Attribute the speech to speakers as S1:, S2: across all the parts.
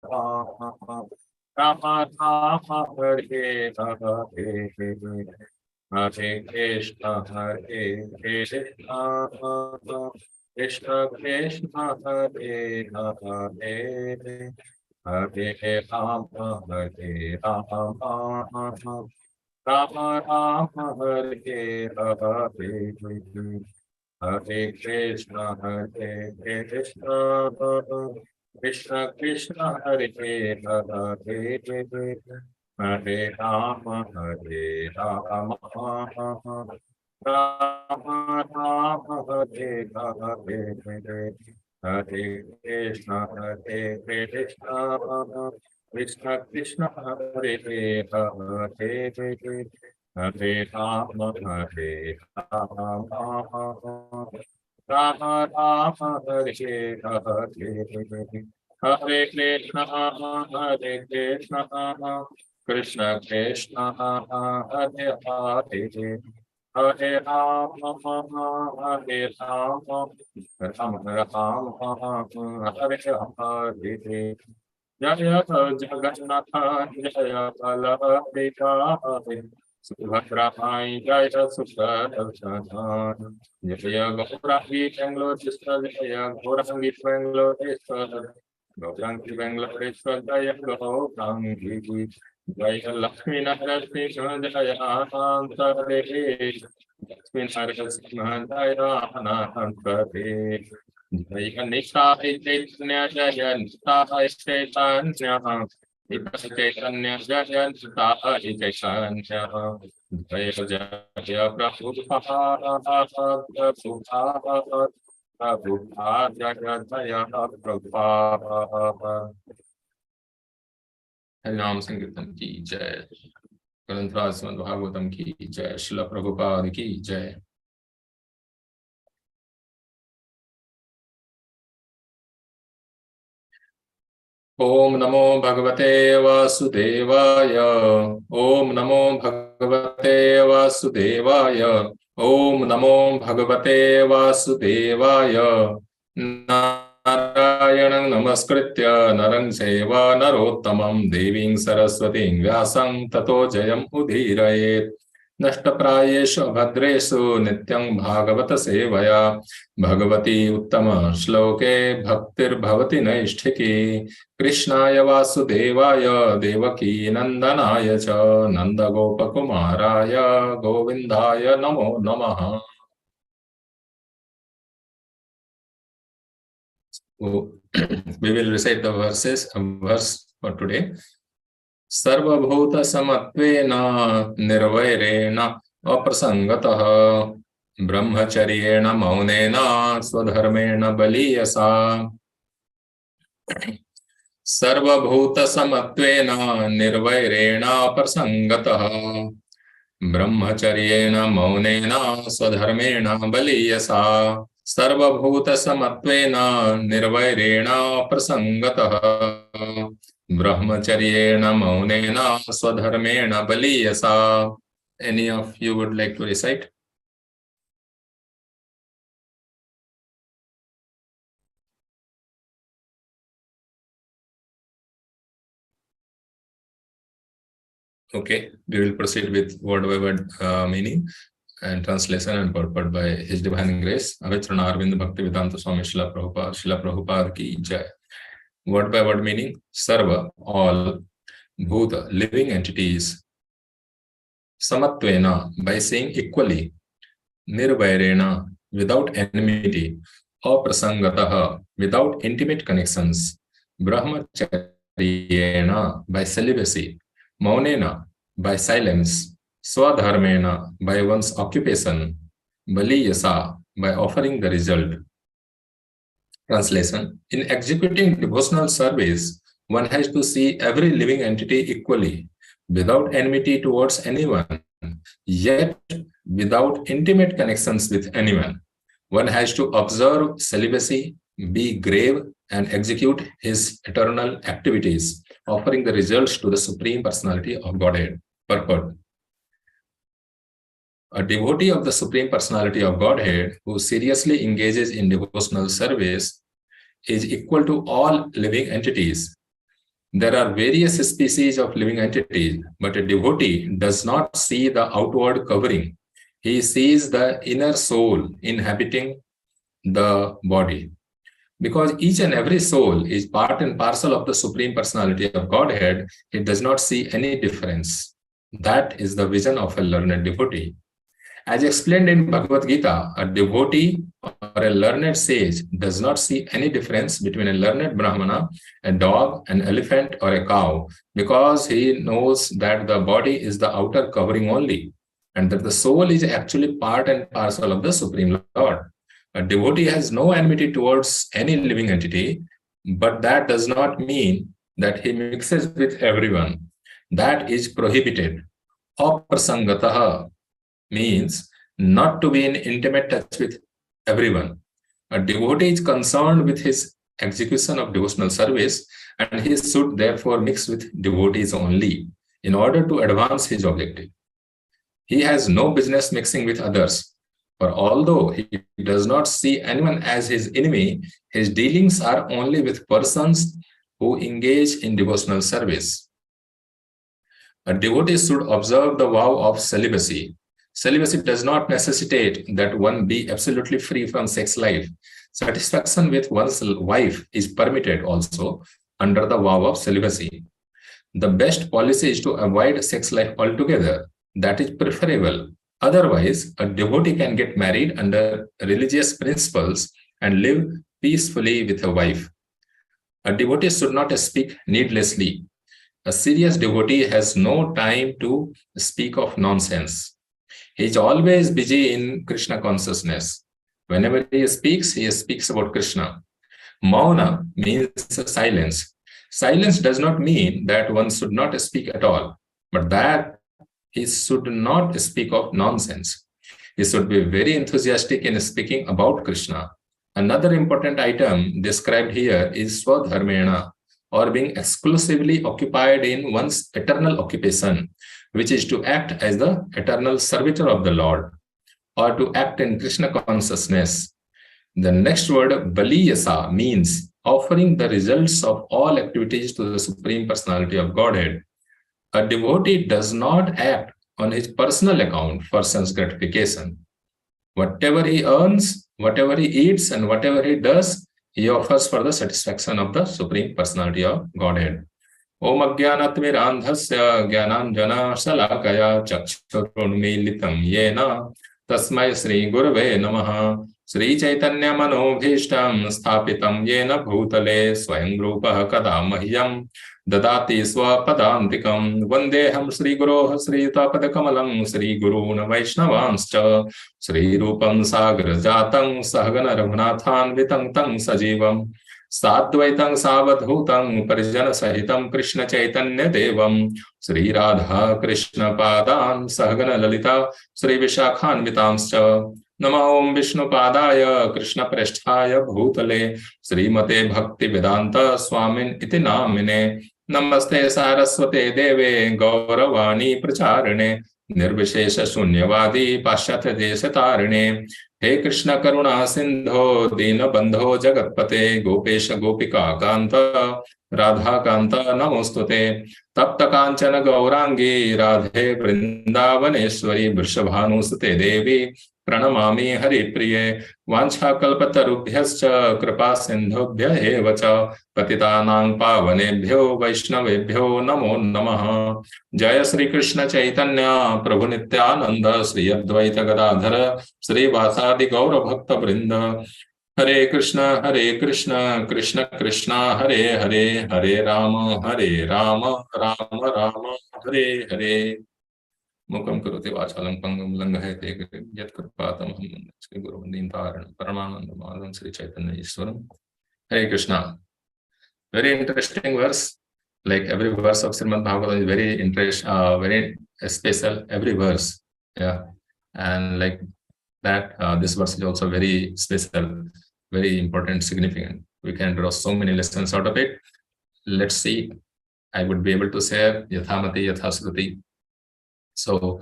S1: Rama Rama Hare Hare Hare Krishna Hare Krishna Krishna Krishna Hare Hare Hare Rama Hare Rama Rama Rama Hare Hare Hare Krishna Krishna Krishna Hare Hare Hare Rama Hare Rama Rama Rama Hare Hare Hare Krishna Krishna Krishna Hare Hare Hare Rama Hare Rama Rama Rama Hare Hare Hare Krishna Krishna Krishna Hare Hare Hare Rama Hare Rama Rama Rama Hare Hare Jaya Jagannath Jaya Baladeva Subhadrahai Jaya Subhadrahai Jaya Gaurahi Bangalore Jaya Gaurahi Bangalore Gaurangi Bangalore Jaya Gaurangi Jaya Lakshmi Narasi Jaya Antare Lakshmi Narasi Jaya Antare Jaya Nisha Chaitanya Jaya Nisha Chaitanya Chaitanya Jaya Nisha Chaitanya Jaya Jaya Prabhupada Prabhupada Jaya Jaya Prabhupada Harinam Sankirtan ki Jai Granthra Srimad Bhagavatam ki Jai Srila Prabhupada ki Jai Om Namo Bhagavate Vasudevaya Om Namo Bhagavate Vasudevaya Om Namo Bhagavate Vasudevaya Narayanam Namaskritya Narang Seva Narottamam Deving Saraswating Vyasam Tato Jayam Udhirayet Nashtaprayeshu Bhadreshu Nityam Bhagavata Sevaya Bhagavati Uttama Shloke Bhaktir Bhavati Naishtiki Krishnaya Vasudevaya Devaki Nandanaya Cha Nanda Gopakumaraya Govindaya Namo Namaha. We will recite the verse for today. Sarva Bhuta Samatvena Nirvairena Aprasangataha Brahmacharyena Maunena Swadharmena Baliyasa Sarva Bhuta Samatvena Nirvairena Aprasangataha Brahmacharyena Maunena Swadharmena Baliyasa Sarva Bhuta Samatvena Nirvairena Aprasangataha Brahmacharyena Maunena Swadharmena Baliyasa. Any of you would like to recite? Okay, we will proceed with word by word meaning and translation and purport by His Divine Grace, Avitrana Arvind Bhaktivedanta Swami Srila Prabhupada ki Jai. Word by word meaning: Sarva, all, Bhuta, living entities, Samatvena, by saying equally, Nirvairena, without enmity, Aprasangataha, without intimate connections, Brahmacharyena, by celibacy, Maunena, by silence, Swadharmena, by one's occupation, Baliyasa, by offering the result. Translation: in executing devotional service, one has to see every living entity equally, without enmity towards anyone, yet without intimate connections with anyone. One has to observe celibacy, be grave, and execute his eternal activities, offering the results to the Supreme Personality of Godhead. Purport: a devotee of the Supreme Personality of Godhead who seriously engages in devotional service is equal to all living entities. There are various species of living entities, but a devotee does not see the outward covering. He sees the inner soul inhabiting the body. Because each and every soul is part and parcel of the Supreme Personality of Godhead, he does not see any difference. That is the vision of a learned devotee. As explained in Bhagavad Gita, a devotee or a learned sage does not see any difference between a learned Brahmana, a dog, an elephant, or a cow, because he knows that the body is the outer covering only, and that the soul is actually part and parcel of the Supreme Lord. A devotee has no enmity towards any living entity, but that does not mean that he mixes with everyone. That is prohibited. Aprasangataha means not to be in intimate touch with everyone. A devotee is concerned with his execution of devotional service, and he should therefore mix with devotees only in order to advance his objective. He has no business mixing with others, for although he does not see anyone as his enemy, his dealings are only with persons who engage in devotional service. A devotee should observe the vow of celibacy. Celibacy does not necessitate that one be absolutely free from sex life. Satisfaction with one's wife is permitted also under the vow of celibacy. The best policy is to avoid sex life altogether. That is preferable. Otherwise, a devotee can get married under religious principles and live peacefully with a wife. A devotee should not speak needlessly. A serious devotee has no time to speak of nonsense. He is always busy in Krishna consciousness. Whenever he speaks about Krishna. Mauna means silence. Silence does not mean that one should not speak at all, but that he should not speak of nonsense. He should be very enthusiastic in speaking about Krishna. Another important item described here is swadharmena, or being exclusively occupied in one's eternal occupation, which is to act as the eternal servitor of the Lord, or to act in Krishna consciousness. The next word, baliyasa, means offering the results of all activities to the Supreme Personality of Godhead. A devotee does not act on his personal account for sense gratification. Whatever he earns, whatever he eats, and whatever he does, he offers for the satisfaction of the Supreme Personality of Godhead. Om Ajnanatmirandhasya Jnananjana Shalakaya Chakshurunmilitam Yena Tasmai Sri Gurave Namaha Sri Chaitanya Manobhishtam Sthapitam Yena Bhutale Swayam Rupaha Kada Mahyam Dadati Swapadantikam Vandeham Sri Guroha Sri Tapadakamalam Sri Guruna Vaishnavanscha Sri Rupam Sagar Jatang Sahagana Raghunathan Vitang Tang Sajivam Sadvaitam Savadhutam Parijana Sahitam Krishna Chaitanya Devam Sri Radha Krishna Padan Sahagana Lalita Sri Vishakhan Vitamscha Nama Om Vishnu Padaya Krishna Preshthaya Bhutale Srimate Bhakti Vedanta Swamin Iti Namine Namaste Saraswate Deve Gauravani Pracharane Nirvishesha Shunyavadi Pashyatha Deshatarane He Krishna Karuna Sindho Dina Bandho Jagatpate Gopesha Gopika Kanta Radha Kanta Namostute Tapta Kanchana Gaurangi Radhe Vrindavaneshwari Vrishabhanusate Devi Pranamami Hari Priye Vancha Kalpatarubhyascha Kripa Sindhubhya Evacha Patitanang Pavanebhyo Vaishnavebhyo Namo Namaha Jaya Sri Krishna Chaitanya Prabhu Nityananda Sri Advaita Gadadhara Sri Vasadi Gaura Bhakta Vrinda Hare Krishna Krishna Krishna Hare Hare Hare Rama Rama Rama Hare Hare Mukam Karoti Vachalam Pangam Langahete Yat Kripatam Sri Guru Dintaran Paramananda Madan Sri Chaitanya Ishwaram Hare Krishna. Very interesting verse. Like every verse of Srimad Bhagavatam is very interesting, very special. Every verse, yeah, and like that, this verse is also very special, very important, significant. We can draw so many lessons out of it. Let's see. I would be able to share Yathamati Yathasruti. So,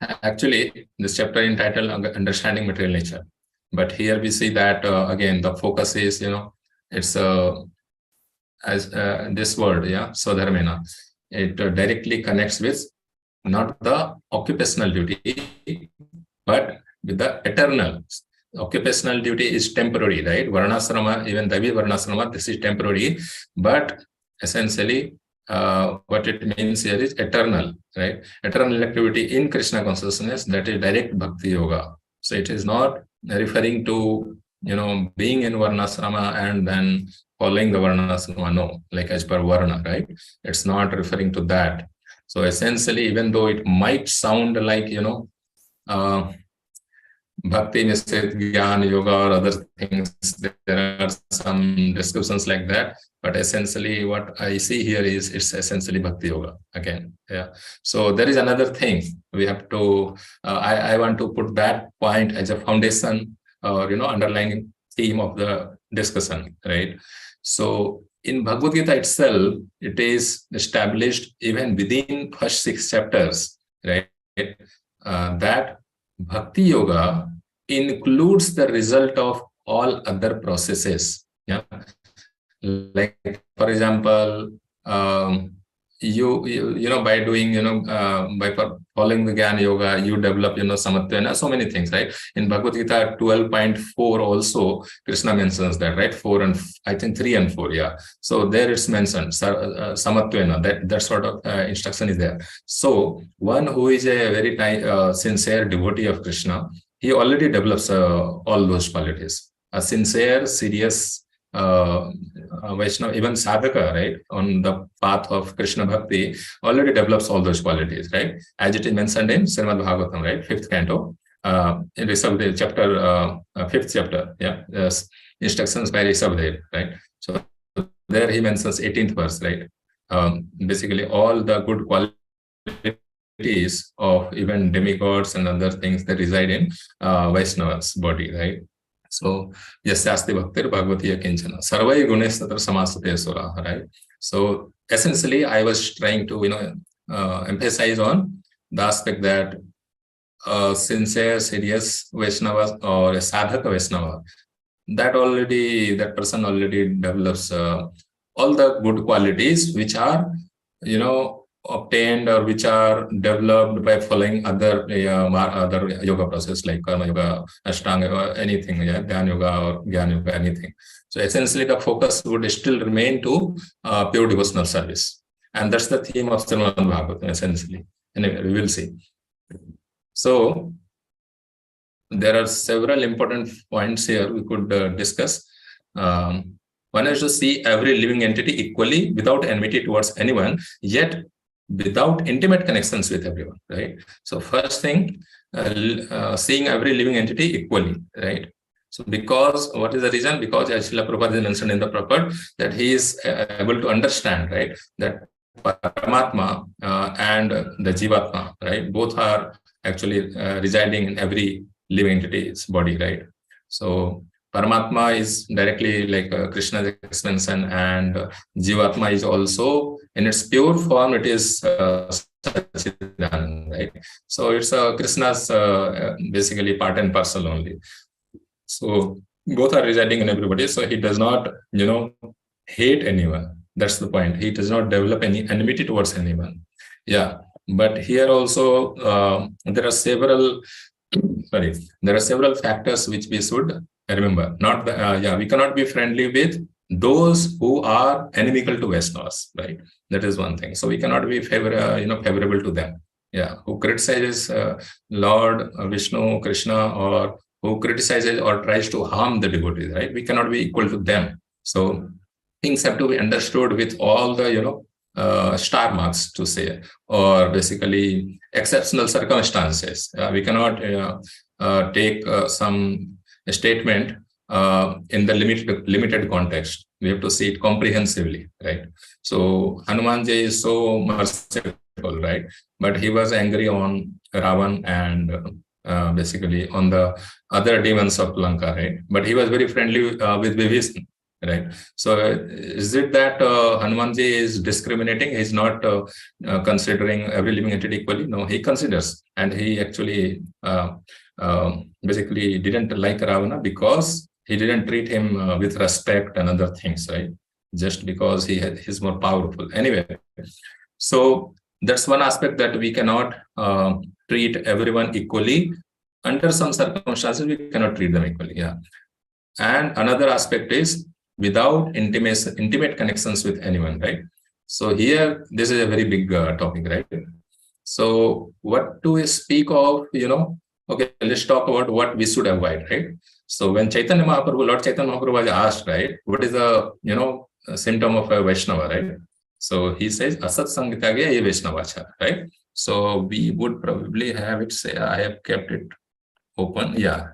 S1: actually, this chapter entitled Understanding Material Nature. But here we see that again the focus is, it's as this word, yeah, Swadharmena, it directly connects with not the occupational duty, but with the eternal. Occupational duty is temporary, right? Varnasrama, even Davi Varnasrama, this is temporary, but essentially what it means here is eternal, right? Eternal activity in Krishna consciousness, that is direct bhakti yoga. So it is not referring to, being in Varnasrama and then following the Varnasrama, no, like as per Varna, right? It's not referring to that. So essentially, even though it might sound like, Bhakti Nischet, Gyan, Yoga, or other things, there are some descriptions like that. But essentially, what I see here is it's essentially Bhakti Yoga again. Yeah. So there is another thing we have to. I want to put that point as a foundation or underlying theme of the discussion, right? So in Bhagavad Gita itself, it is established even within first 6 chapters, right? That Bhakti Yoga includes the result of all other processes. Yeah, like for example, by doing by following the Gyan Yoga, you develop Samatva, so many things, right? In Bhagavad Gita 12.4 also Krishna mentions that, right? 4 and I think 3 and 4, yeah. So there it's mentioned Samatva, that sort of instruction is there. So one who is a very sincere devotee of Krishna, he already develops all those qualities. A sincere, serious Vaishnava, even sadhaka, right, on the path of Krishna Bhakti, already develops all those qualities, right? As it is mentioned in Srimad Bhagavatam, right, 5th canto, in Rishabhdev, chapter, 5th chapter, yeah, instructions by Rishabhdev, right? So there he mentions 18th verse, right? Basically, all the good qualities of even demigods and other things that reside in Vaishnava's body, right? So, Yasyasti Bhaktir Bhagavatiya Kinchana. Sarvai Gunes Tatra Samasate Sura, right? So, essentially, I was trying to, emphasize on the aspect that sincere, serious Vaishnava or a sadhaka Vaishnava, that person already develops all the good qualities which are, obtained or which are developed by following other yoga process like karma yoga, ashtanga yoga, anything, yeah, dhyan yoga or gyan yoga, anything. So essentially, the focus would still remain to pure devotional service, and that's the theme of Srimad Bhagavatam essentially. Anyway, we will see. So there are several important points here we could discuss. One is to see every living entity equally without enmity towards anyone, yet without intimate connections with everyone, right? So first thing, seeing every living entity equally, right? So because, what is the reason? Because as Srila Prabhupada mentioned in the purport, that he is able to understand, right, that Paramatma and the Jivatma, right, both are actually residing in every living entity's body, right? So Paramatma is directly like Krishna's extension, and Jivatma is also in its pure form, it is Sachidananda, right? So it's Krishna's basically part and parcel only. So both are residing in everybody. So he does not, hate anyone. That's the point. He does not develop any enmity towards anyone. Yeah. But here also there are several factors which we should remember. Not we cannot be friendly with those who are inimical to Vaishnavas, right? That is one thing. So we cannot be favorable to them. Yeah, who criticizes Lord Vishnu, Krishna, or who criticizes or tries to harm the devotees, right? We cannot be equal to them. So things have to be understood with all the star marks, to say, or basically exceptional circumstances. We cannot take some statement in the limited context. We have to see it comprehensively, right? So Hanumanji is so merciful, right? But he was angry on Ravan and basically on the other demons of Lanka, right? But he was very friendly with Vibhishan, right? So is it that Hanumanji is discriminating? He's not considering every living entity equally? No, he considers, and he actually basically didn't like Ravana because he didn't treat him with respect and other things, right? just because he's more powerful. Anyway, so that's one aspect, that we cannot treat everyone equally. Under some circumstances, we cannot treat them equally. Yeah. And another aspect is without intimate connections with anyone, right? So here, this is a very big topic, right? So what do we speak of, okay, let's talk about what we should avoid, right? So when Lord Chaitanya Mahaprabhu was asked, right, what is the, symptom of a Vaishnava, right? So he says, Asat Sangityage ye Vaishnavacha, right? So we would probably have it, say, I have kept it open. Yeah.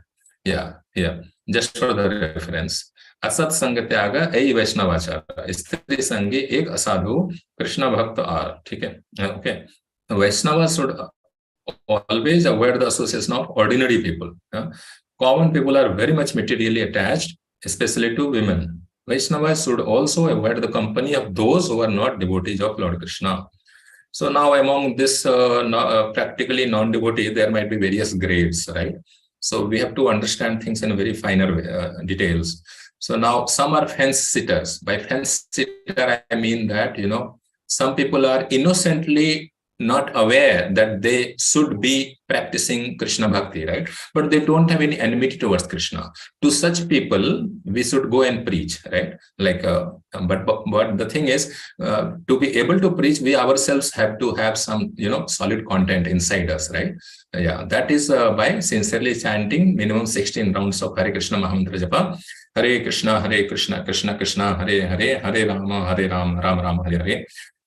S1: Just for the reference. Asat Sangatyaga ei Vaishnavacha. Stri Sangi ek asadhu Krishna Bhakta are. Okay. Vaishnavas should always avoid the association of ordinary people. Common people are very much materially attached, especially to women. Vaishnavas should also avoid the company of those who are not devotees of Lord Krishna. So now among this practically non-devotee, there might be various grades, right? So we have to understand things in a very finer details. So now some are fence sitters. By fence sitter, I mean that, some people are innocently not aware that they should be practicing Krishna Bhakti, right? But they don't have any enmity towards Krishna. To such people, we should go and preach, right? Like, but the thing is, to be able to preach, we ourselves have to have some, solid content inside us, right? Yeah, that is by sincerely chanting minimum 16 rounds of Hare Krishna Mahamantra Japa. Hare Krishna, Krishna Krishna, Hare Hare, Hare Rama, Rama Rama, Hare Hare.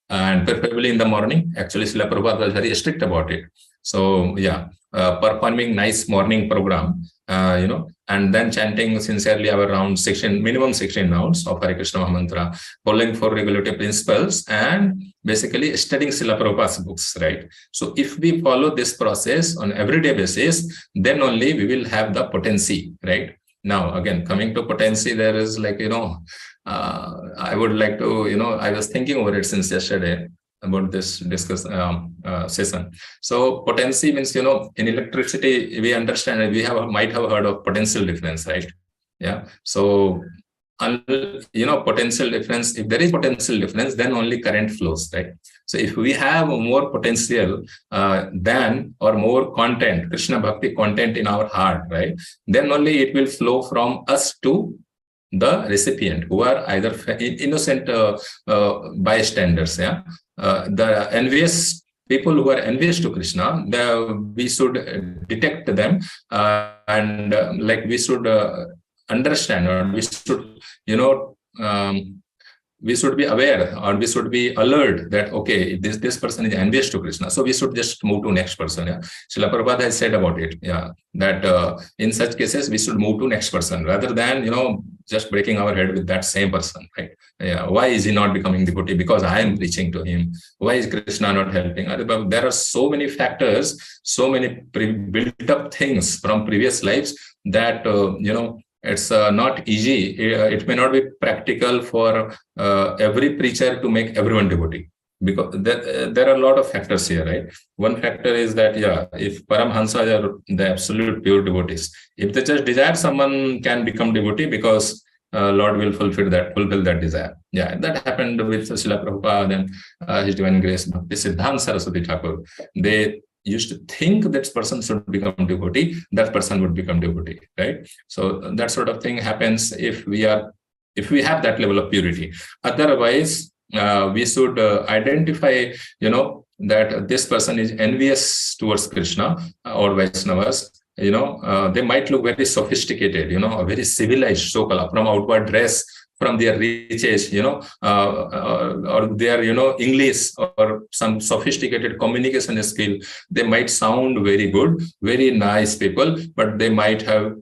S1: And preferably in the morning. Actually, Srila Prabhupada was very strict about it. So, yeah, performing nice morning program, and then chanting sincerely our minimum 16 rounds of Hare Krishna Mahamantra, following 4 regulative principles, and basically studying Srila Prabhupada's books, right? So, if we follow this process on everyday basis, then only we will have the potency, right? Now, again, coming to potency, there is like, I would like to, I was thinking over it since yesterday about this session. So potency means, in electricity, we understand, might have heard of potential difference, right? Yeah. So, potential difference, if there is potential difference, then only current flows, right? So if we have more potential than or more content, Krishna Bhakti content in our heart, right? Then only it will flow from us to the recipient, who are either innocent bystanders. Yeah, the envious people who are envious to Krishna, we should detect them, and we should understand, or we should, we should be aware, or we should be alert that, okay, this person is envious to Krishna, so we should just move to next person. Yeah, Srila Prabhupada has said about it. Yeah, that in such cases we should move to next person rather than just breaking our head with that same person, right? Yeah, why is he not becoming devotee? Because I am preaching to him. Why is Krishna not helping? There are so many factors, so many built up things from previous lives that it's not easy. It may not be practical for every preacher to make everyone devotee, because there are a lot of factors here, right? One factor is that, if Paramhansas are the absolute pure devotees, if they just desire, someone can become devotee because Lord will fulfill that desire. Yeah, that happened with Srila Prabhupada and His Divine Grace Bhakti Siddhanta Saraswati Thakur. They used to think that person should become devotee, that person would become devotee, right? So that sort of thing happens if we have that level of purity. Otherwise, we should identify, that this person is envious towards Krishna or Vaishnavas. They might look very sophisticated, very civilized, so-called, from outward dress, from their riches, or their, English or some sophisticated communication skill. They might sound very good, very nice people, but they might have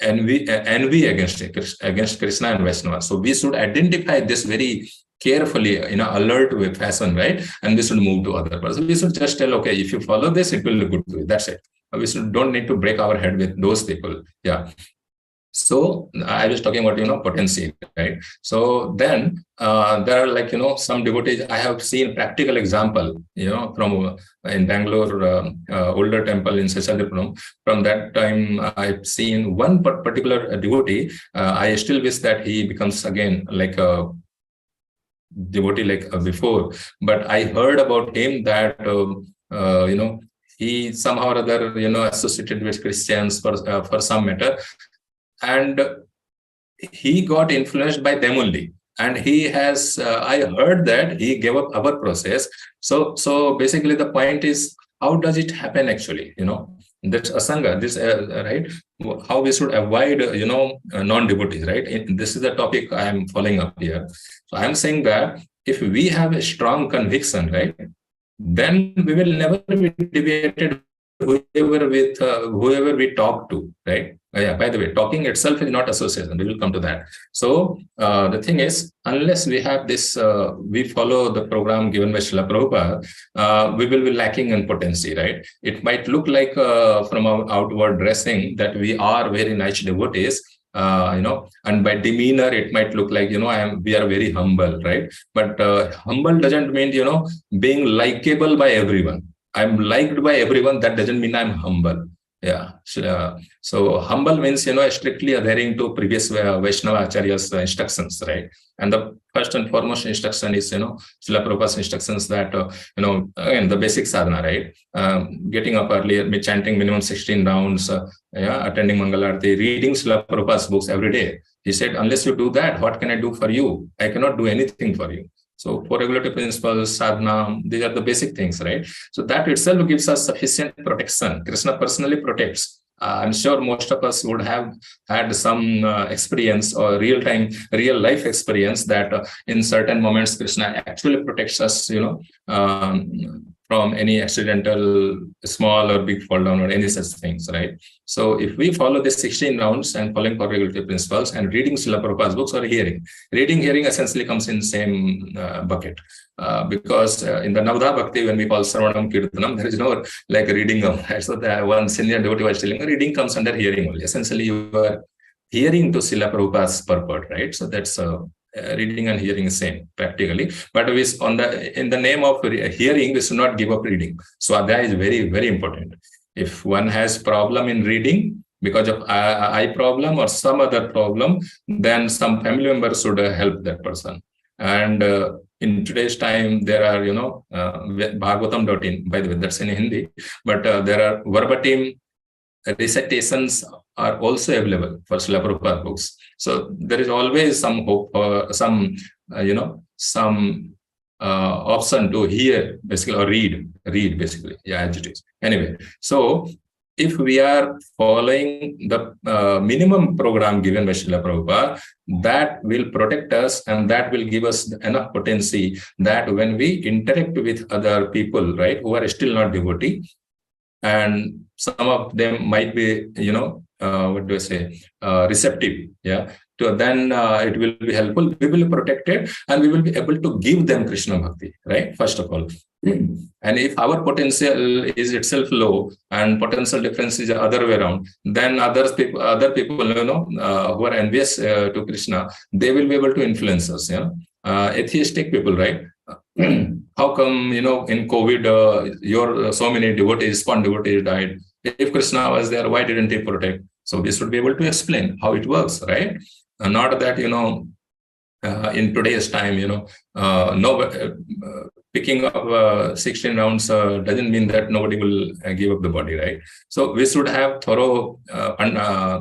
S1: envy against Krishna and Vaishnava. So we should identify this very carefully in an alert way fashion, right? And we should move to other person. We should just tell, okay, if you follow this, it will look good to you. That's it. We don't need to break our head with those people. Yeah. So I was talking about, potency, right? So then there are some devotees. I have seen practical example, from in Bangalore, older temple in Seshadripuram. From that time, I've seen one particular devotee. I still wish that he becomes again like a devotee like before, but I heard about him that he somehow or other associated with Christians for some matter, and he got influenced by them only. And he has, I heard that he gave up our process. So basically, the point is, how does it happen actually? That's asanga. This right? How we should avoid non-devotees, right? This is the topic I am following up here. So I am saying that if we have a strong conviction, right, then we will never be deviated whoever we talk to, right? Yeah, by the way, talking itself is not association. We will come to that. So the thing is, unless we have this, we follow the program given by Srila Prabhupada, we will be lacking in potency, right? It might look like from our outward dressing that we are very nice devotees, and by demeanor, it might look like, we are very humble, right? But humble doesn't mean, being likable by everyone. I'm liked by everyone. That doesn't mean I'm humble. Yeah. So humble means, strictly adhering to previous Vaishnava Acharya's instructions, right? And the first and foremost instruction is, Srila Prabhupada's instructions that, again, the basic sadhana, right? Getting up early, chanting minimum 16 rounds, attending Mangalarti, reading Srila Prabhupada's books every day. He said, unless you do that, what can I do for you? I cannot do anything for you. So for regulatory principles, sadhana, these are the basic things, right? So that itself gives us sufficient protection. Krishna personally protects. I'm sure most of us would have had some experience or real life experience that in certain moments, Krishna actually protects us, from any accidental small or big fall down or any such things, right? So if we follow the 16 rounds and following for regulatory principles and reading Srila Prabhupada's books or hearing essentially comes in same bucket. Because in the Navadha Bhakti, when we call Sarvanam Kirtanam, there is no like reading. Right? So the one senior devotee was telling, reading comes under hearing only. Essentially, you are hearing to Srila Prabhupada's purport, right? So that's reading and hearing is same practically. But in the name of hearing, we should not give up reading. So that is very, very important. If one has problem in reading because of eye problem or some other problem, then some family member should help that person. And in today's time, there are, Bhagavatam.in, by the way, that's in Hindi, but there are verbatim recitations are also available for Srila Prabhupada books. So there is always some hope, some option to hear, basically, or read, basically. Yeah, as it is. Anyway, so if we are following the minimum program given by Srila Prabhupada, that will protect us and that will give us enough potency that when we interact with other people, right, who are still not devotee, and some of them might be, receptive, yeah. So then it will be helpful. We will be protected and we will be able to give them Krishna Bhakti, right? First of all. And if our potential is itself low and potential difference is the other way around, then other people, who are envious to Krishna, they will be able to influence us. Atheistic people, right? How come, in COVID, your so many devotees, ISKCON devotees died? If Krishna was there, why didn't he protect? So we should be able to explain how it works, right? Not that, in today's time, picking up 16 rounds doesn't mean that nobody will give up the body, right? So we should have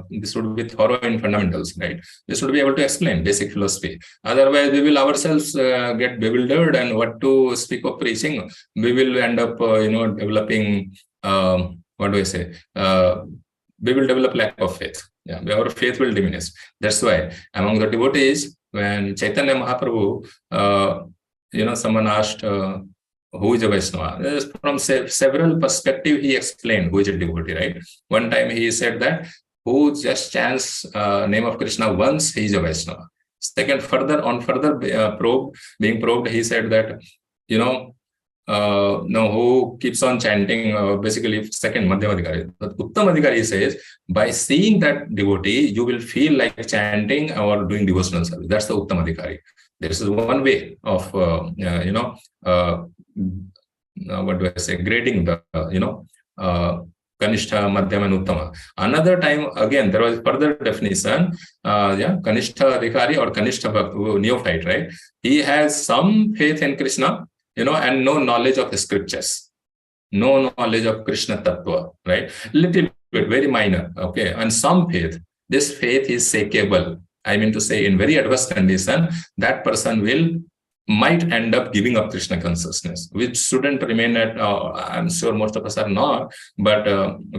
S1: this should be thorough in fundamentals, right? We should be able to explain basic philosophy. Otherwise, we will ourselves get bewildered, and what to speak of preaching, we will end up, developing, we will develop lack of faith. Yeah, our faith will diminish. That's why among the devotees, when Chaitanya Mahaprabhu, someone asked, who is a Vaishnava? From several perspectives, he explained who is a devotee, right? One time he said that who just chants name of Krishna once, he is a Vaishnava. Second, being probed, he said that, who keeps on chanting, basically second Madhyamadhikari. But Uttamadhikari says, by seeing that devotee, you will feel like chanting or doing devotional service. That's the Uttamadhikari. This is one way of, grading the, Kanishtha, Madhyam, and Uttama. Another time, again, there was further definition. Kanishtha Adhikari or Kanishtha Bhakt, neophyte, right? He has some faith in Krishna, and no knowledge of the scriptures, no knowledge of Krishna Tattva, right? Little bit, very minor, okay? And some faith. This faith is sakeable. I mean to say, in very adverse condition, that person might end up giving up Krishna consciousness, which shouldn't remain at, I'm sure most of us are not, but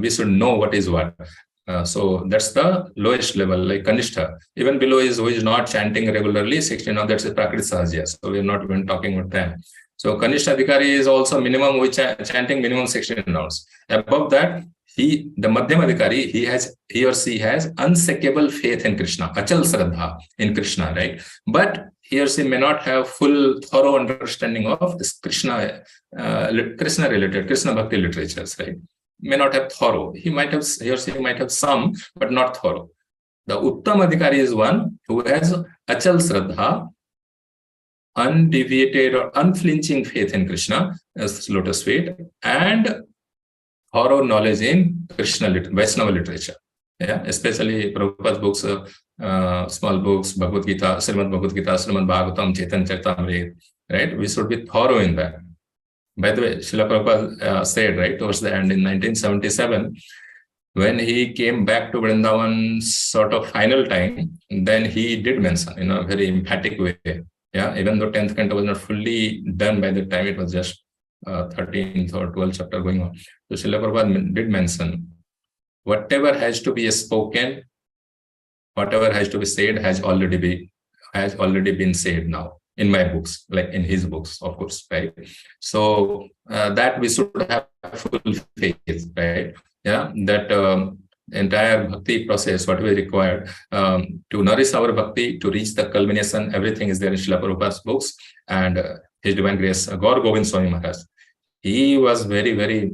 S1: we should know what is what. So that's the lowest level, like Kanishtha. Even below is who is not chanting regularly, 16, that's a Prakrit Sahajya. So we're not even talking about them. So Kanishtha Adhikari is also minimum, which chanting minimum 16 rounds. Above that, the Madhyam Adhikari, he or she has unshakable faith in Krishna, Achal Shraddha in Krishna, right? But he or she may not have full, thorough understanding of this Krishna related, Krishna Bhakti literatures, right? May not have thorough. He or she might have some, but not thorough. The Uttam Adhikari is one who has Achal Shraddha, undeviated or unflinching faith in Krishna as lotus feet, and thorough knowledge in Krishna Vaishnava literature. Yeah, especially Prabhupada's books, small books, Bhagavad Gita, Srimad Bhagavatam, Chaitanya Charitamrita, right? We should be thorough in that. By the way, Srila Prabhupada said, right, towards the end in 1977, when he came back to Vrindavan sort of final time, then he did mention in a very emphatic way. Yeah, even though 10th canto was not fully done by the time, it was just 13th or 12th chapter going on. So Srila Prabhupada did mention, whatever has to be spoken, whatever has to be said has already been said now in my books, like in his books, of course, right? So that we should have full faith, right? Yeah, that entire bhakti process, what we required to nourish our bhakti, to reach the culmination, everything is there in Srila Prabhupada's books. And His Divine Grace, Gaur Govind Swami Maharaj, he was very, very,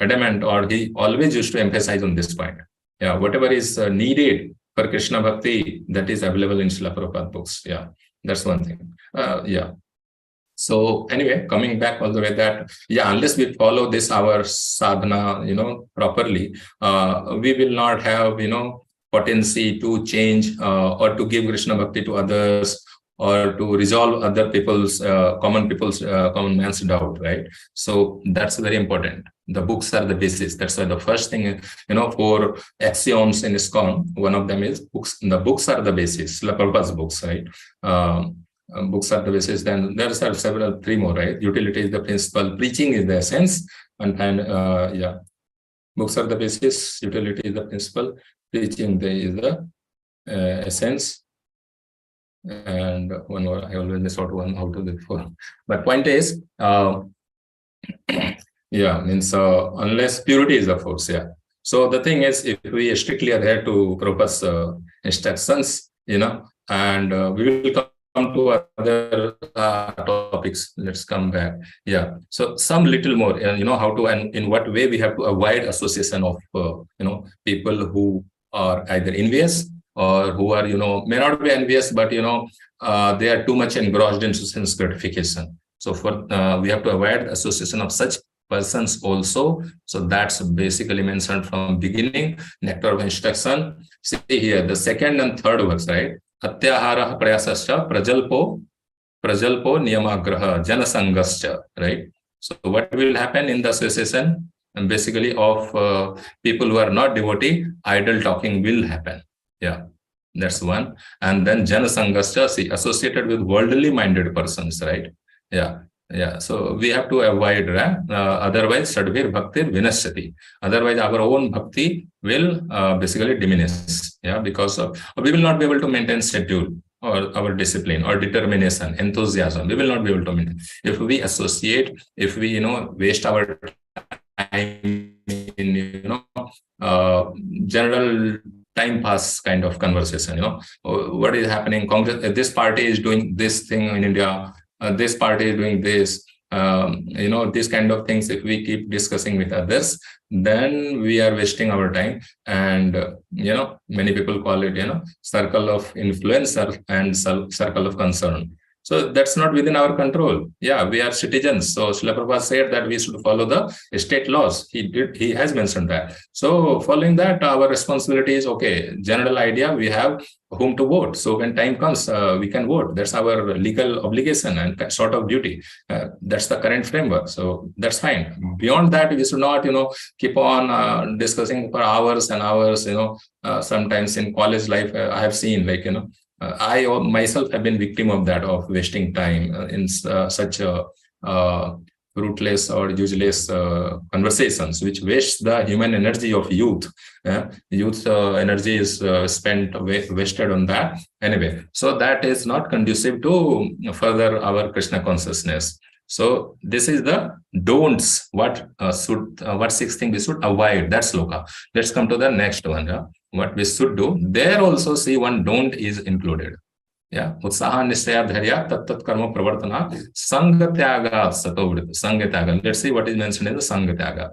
S1: adamant, or he always used to emphasize on this point. Yeah, whatever is needed for Krishna Bhakti, that is available in Srila Prabhupada books. Yeah, that's one thing. Yeah. So anyway, coming back all the way that, yeah, unless we follow this, our sadhana, properly, we will not have, potency to change or to give Krishna Bhakti to others, or to resolve other people's, common man's doubt, right? So that's very important. The books are the basis. That's why the first thing, for axioms in ISKCON, one of them is books. The books are the basis, Srila Prabhupada's books, right? Books are the basis. Then there are three more, right? Utility is the principle, preaching is the essence, and yeah, books are the basis, utility is the principle, preaching is the essence. And one more, I always miss out one out of the four. But point is, yeah, means unless purity is the force, yeah. So the thing is, if we strictly adhere to Prabhupada's instructions, and we will come to other topics. Let's come back. Yeah. So some little more, how to, and in what way we have to avoid association of, people who are either envious, or who are, may not be envious, but, they are too much engrossed in sense gratification. So we have to avoid association of such persons also. So that's basically mentioned from beginning, nectar of instruction. See here, the second and third verse, right? Atyahara prayasascha prajalpo niyamagraha janasangascha, right? So what will happen in the association? And basically of people who are not devotee, idle talking will happen. Yeah, that's one. And then janasangascha, see, associated with worldly minded persons, right? Yeah. Yeah, so we have to avoid, otherwise sadhvir bhakti vinashyati. Otherwise our own bhakti will basically diminish. Yeah, because we will not be able to maintain schedule, or our discipline, or determination, enthusiasm. We will not be able to maintain. If we associate, if we, waste our time in, general time pass kind of conversation, what is happening? Congress, this party is doing this thing in India. This party is doing this, these kind of things. If we keep discussing with others, then we are wasting our time. And, many people call it, circle of influence and circle of concern. So that's not within our control. Yeah, we are citizens. So Srila Prabhupada said that we should follow the state laws. He has mentioned that. So following that, our responsibility is, okay, general idea, we have whom to vote. So when time comes, we can vote. That's our legal obligation and sort of duty. That's the current framework. So that's fine. Beyond that, we should not, keep on discussing for hours and hours. Sometimes in college life, I have seen, like, I myself have been victim of that, of wasting time in such fruitless or useless conversations, which waste the human energy of youth. Youth energy is wasted on that. Anyway, so that is not conducive to further our Krishna consciousness. So this is the don'ts. What sixth thing we should avoid? That's sloka. Let's come to the next one. Yeah? What we should do. There also see one don't is included. Yeah, utsaha nishchaya dharya tat karma pravartana sangha tyaga satovrit. Sangha tyaga. Let's see what is mentioned in the sangha tyaga.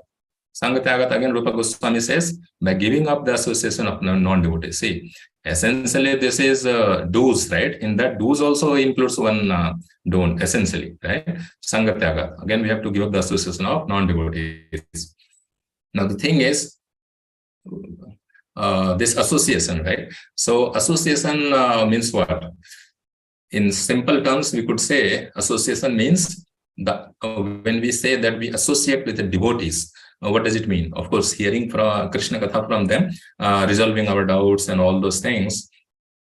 S1: Sangha tyaga, again, Rupa Goswami says, by giving up the association of non-devotees. See, essentially, this is do's, right? In that, do's also includes one don't, essentially, right? Sangha tyaga. Again, we have to give up the association of non-devotees. Now, the thing is, this association, right? So association means what? In simple terms, we could say association means when we say that we associate with the devotees, what does it mean? Of course, hearing from Krishna Katha from them, resolving our doubts and all those things.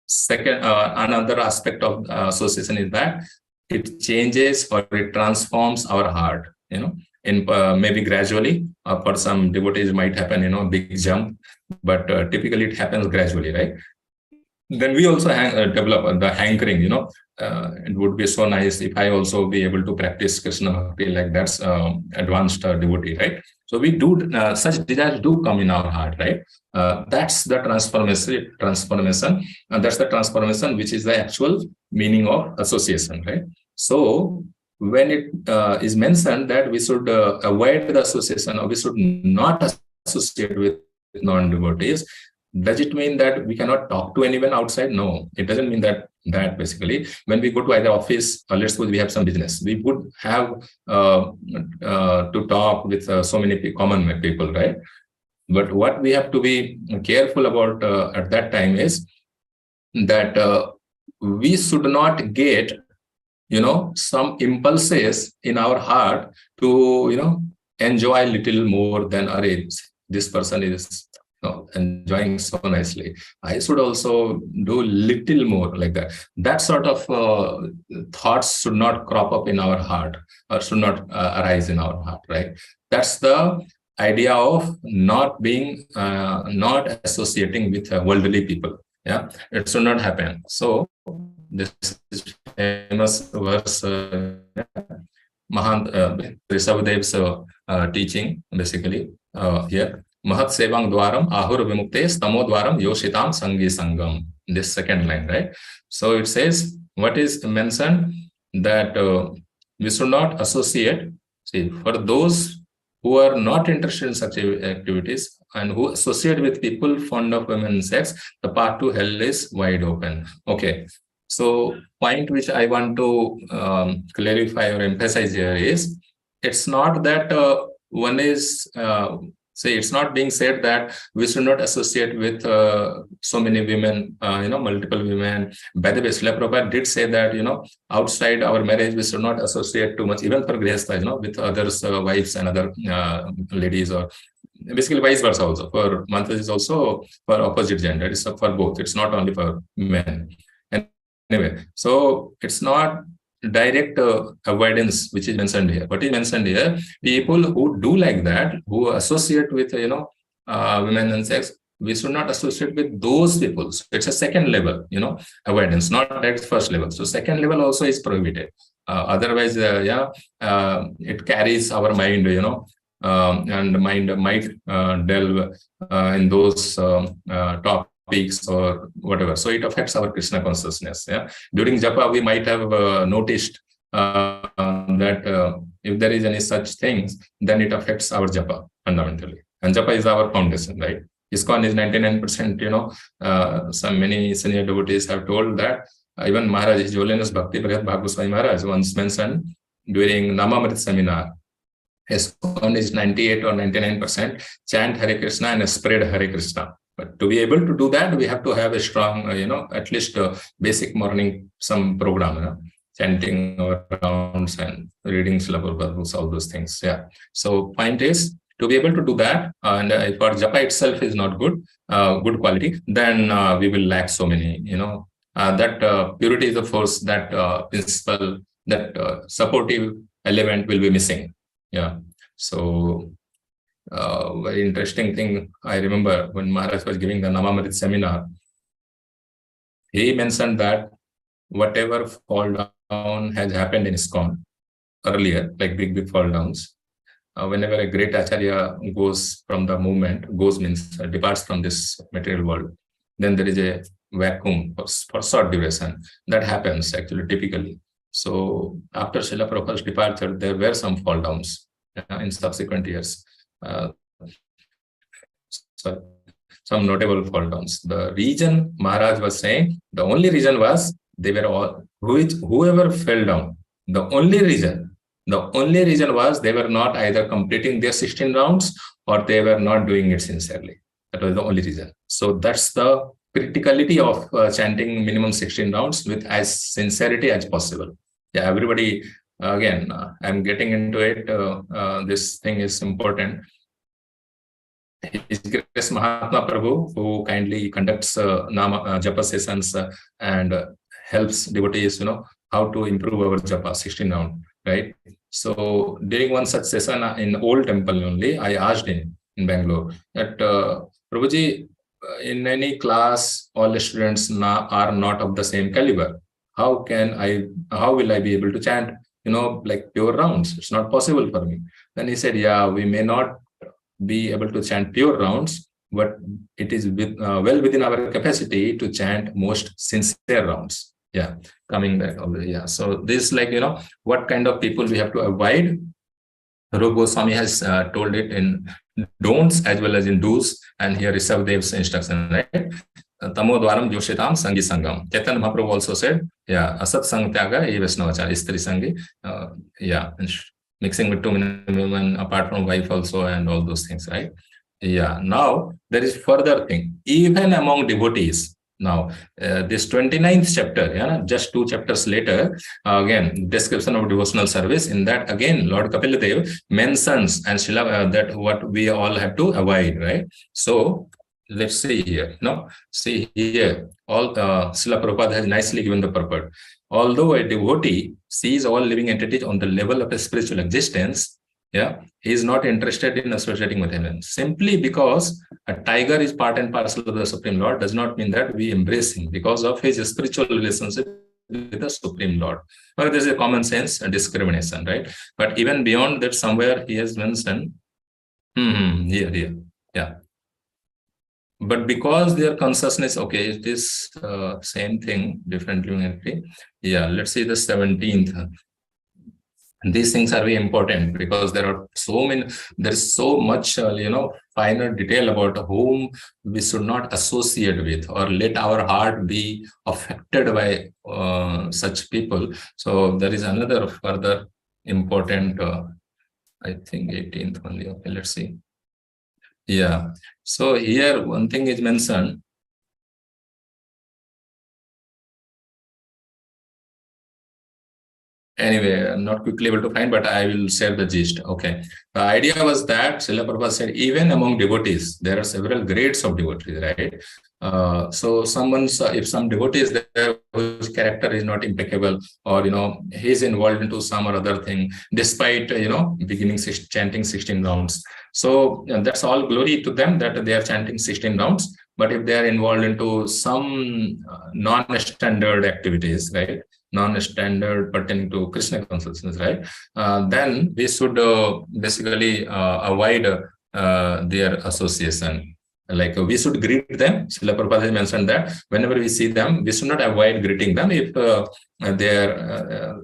S1: Second, another aspect of association is that it changes or it transforms our heart, in maybe gradually. For some devotees might happen, a big jump, but typically it happens gradually, right? Then we also develop the hankering, it would be so nice if I also be able to practice Krishna Bhakti like that's advanced devotee, right? So we do, such desires do come in our heart, right? That's the transformation, and that's the transformation which is the actual meaning of association, right? So when it is mentioned that we should avoid the association, or we should not associate with non-devotees, does it mean that we cannot talk to anyone outside? No, it doesn't mean that. Basically, when we go to either office, or let's suppose we have some business, we would have to talk with so many common people, right? But what we have to be careful about at that time is that we should not get, some impulses in our heart to, enjoy a little more than this person is enjoying so nicely. I should also do little more like that. That sort of thoughts should not crop up in our heart, or should not arise in our heart, right? That's the idea of not associating with worldly people. Yeah, it should not happen. So this is famous verse, Rishabhdev's teaching, basically here. Mahat sevang dwaram ahur vimukte stamo dwaram yoshitam sangi sangam. This second line, right? So it says, what is mentioned, that we should not associate. See, for those who are not interested in such activities and who associate with people fond of women and sex, the path to hell is wide open. Okay. So point which I want to clarify or emphasize here is, it's not that one is it's not being said that we should not associate with so many women, multiple women. By the way, Srila Prabhupada did say that, outside our marriage, we should not associate too much, even for grihastha, with others' wives and other ladies, or basically vice versa also. For mantras is also for opposite gender. It's for both. It's not only for men. Anyway, so it's not direct avoidance which is mentioned here. What is mentioned here, people who do like that, who associate with women and sex, we should not associate with those people. So it's a second level, avoidance, not direct first level. So second level also is prohibited. Otherwise, it carries our mind, and the mind might delve in those topics or whatever. So it affects our Krishna consciousness. Yeah. During japa, we might have noticed that if there is any such things, then it affects our japa fundamentally. And japa is our foundation, right? ISKCON is 99%, some many senior devotees have told that Even Maharaj, His Holiness Bhakti Bhagat Bhagwaswami Maharaj once mentioned during Namamrit seminar, ISKCON is 98 or 99% chant Hare Krishna and spread Hare Krishna. But to be able to do that, we have to have a strong, at least basic morning some program, chanting our rounds and reading Srila Prabhupada books, all those things. Yeah. So point is, to be able to do that, and if our japa itself is not good, good quality, then we will lack so many, that purity is the force, that principle, that supportive element will be missing. Yeah. So very interesting thing, I remember when Maharaj was giving the Namamrit seminar, he mentioned that whatever fall down has happened in ISKCON earlier, like big fall downs, whenever a great Acharya goes from the movement, means departs from this material world, then there is a vacuum for short duration. That happens actually typically. So after Srila Prabhupada's departure, there were some fall downs in subsequent years. So some notable fall downs. The reason Maharaj was saying, the only reason was they were all, whoever fell down, the only reason was they were not either completing their 16 rounds or they were not doing it sincerely. That was the only reason. So that's the criticality of chanting minimum 16 rounds with as sincerity as possible. Yeah, everybody, again, I'm getting into it. This thing is important. His Grace Mahatma Prabhu, who kindly conducts japa sessions and helps devotees, how to improve our japa 16 round, right? So during one such session in old temple only, I asked him in Bangalore that Prabhuji, in any class, all the students are not of the same caliber. How will I be able to chant, like pure rounds? It's not possible for me. Then he said, yeah, we may not be able to chant pure rounds, but it is well within our capacity to chant most sincere rounds. Yeah, coming back over. Yeah, so this, like, what kind of people we have to avoid. Rupa Goswami has told it in don'ts as well as in do's, and here is Savdev's instruction, right? Tamo dwaram joshitam sangi sangam. Chaitanya Mahaprabhu also said, yeah, asat sang tyaga e vaishnavachar, istri sangi, yeah, mixing with too many women apart from wife also, and all those things, right? Yeah. Now there is further thing, even among devotees. Now this 29th chapter, just 2 chapters later, again description of devotional service. In that again, Lord Kapil Dev mentions and Srila that what we all have to avoid, right? So let's see here. See here, all Srila Prabhupada has nicely given the purport. Although a devotee sees all living entities on the level of a spiritual existence, he is not interested in associating with him. Simply because a tiger is part and parcel of the Supreme Lord does not mean that we embrace him because of his spiritual relationship with the Supreme Lord. Well, there's a common sense discrimination, right? But even beyond that, somewhere he has mentioned, here, yeah. But because their consciousness, okay, it is same thing, different unity. Yeah, let's see the 17th. These things are very important because there is so much, finer detail about whom we should not associate with or let our heart be affected by such people. So there is another further important, I think 18th only. Okay, let's see. Yeah. So here one thing is mentioned. Anyway, I'm not quickly able to find, but I will share the gist. Okay. The idea was that Srila Prabhupada said, even among devotees, there are several grades of devotees, right? So if some devotee is there whose character is not impeccable, or, he's involved into some or other thing, despite, beginning chanting 16 rounds. So that's all glory to them that they are chanting 16 rounds. But if they are involved into some non-standard activities, right? Non-standard pertaining to Krishna consciousness, right? Then we should basically avoid their association. Like we should greet them. Srila Prabhupada has mentioned that whenever we see them, we should not avoid greeting them if they are,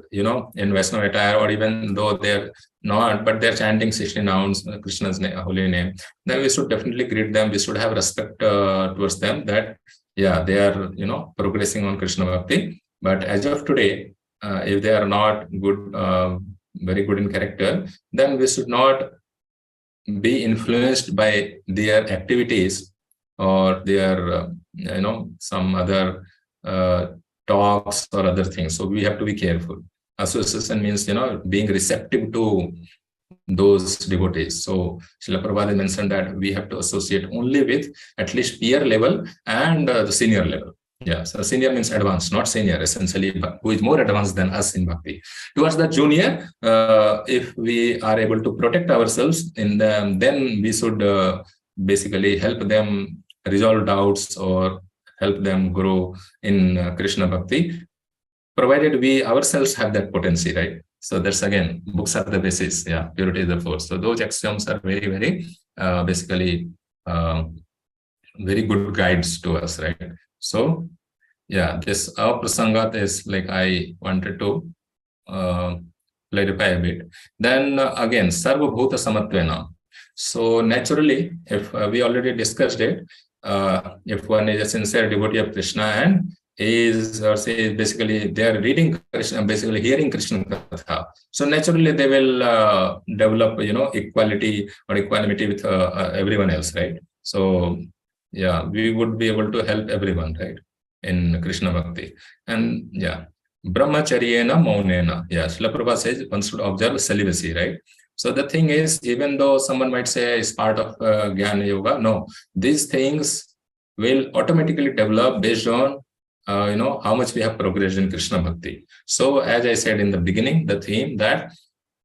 S1: in Vaishnava attire, or even though they are not, but they're chanting 16 rounds, Krishna's holy name. Then we should definitely greet them. We should have respect towards them that, they are, progressing on Krishna Bhakti. But as of today, if they are not good, very good in character, then we should not be influenced by their activities or their some other talks or other things. So we have to be careful. Association means being receptive to those devotees. So Srila Prabhupada mentioned that we have to associate only with at least peer level and the senior level. Yeah, so senior means advanced, not senior, essentially, but who is more advanced than us in bhakti. Towards the junior, if we are able to protect ourselves in them, then we should basically help them resolve doubts or help them grow in Krishna bhakti, provided we ourselves have that potency, right? So that's again, books are the basis. Yeah, purity is the force. So those axioms are very, very basically very good guides to us, right? So yeah, this prasangat is like I wanted to clarify a bit. Then again, sarva bhuta samatvena. So naturally, if we already discussed it, if one is a sincere devotee of Krishna and is or say basically they are reading Krishna, basically hearing Krishna Katha, so naturally they will develop equality or equanimity with everyone else, right? So yeah, we would be able to help everyone, right, in Krishna Bhakti. And yeah, brahmacharyena maunena. Yeah, Srila Prabhupada says one should observe celibacy, right? So the thing is, even though someone might say it's part of Jnana Yoga, no, these things will automatically develop based on how much we have progressed in Krishna Bhakti. So as I said in the beginning, the theme that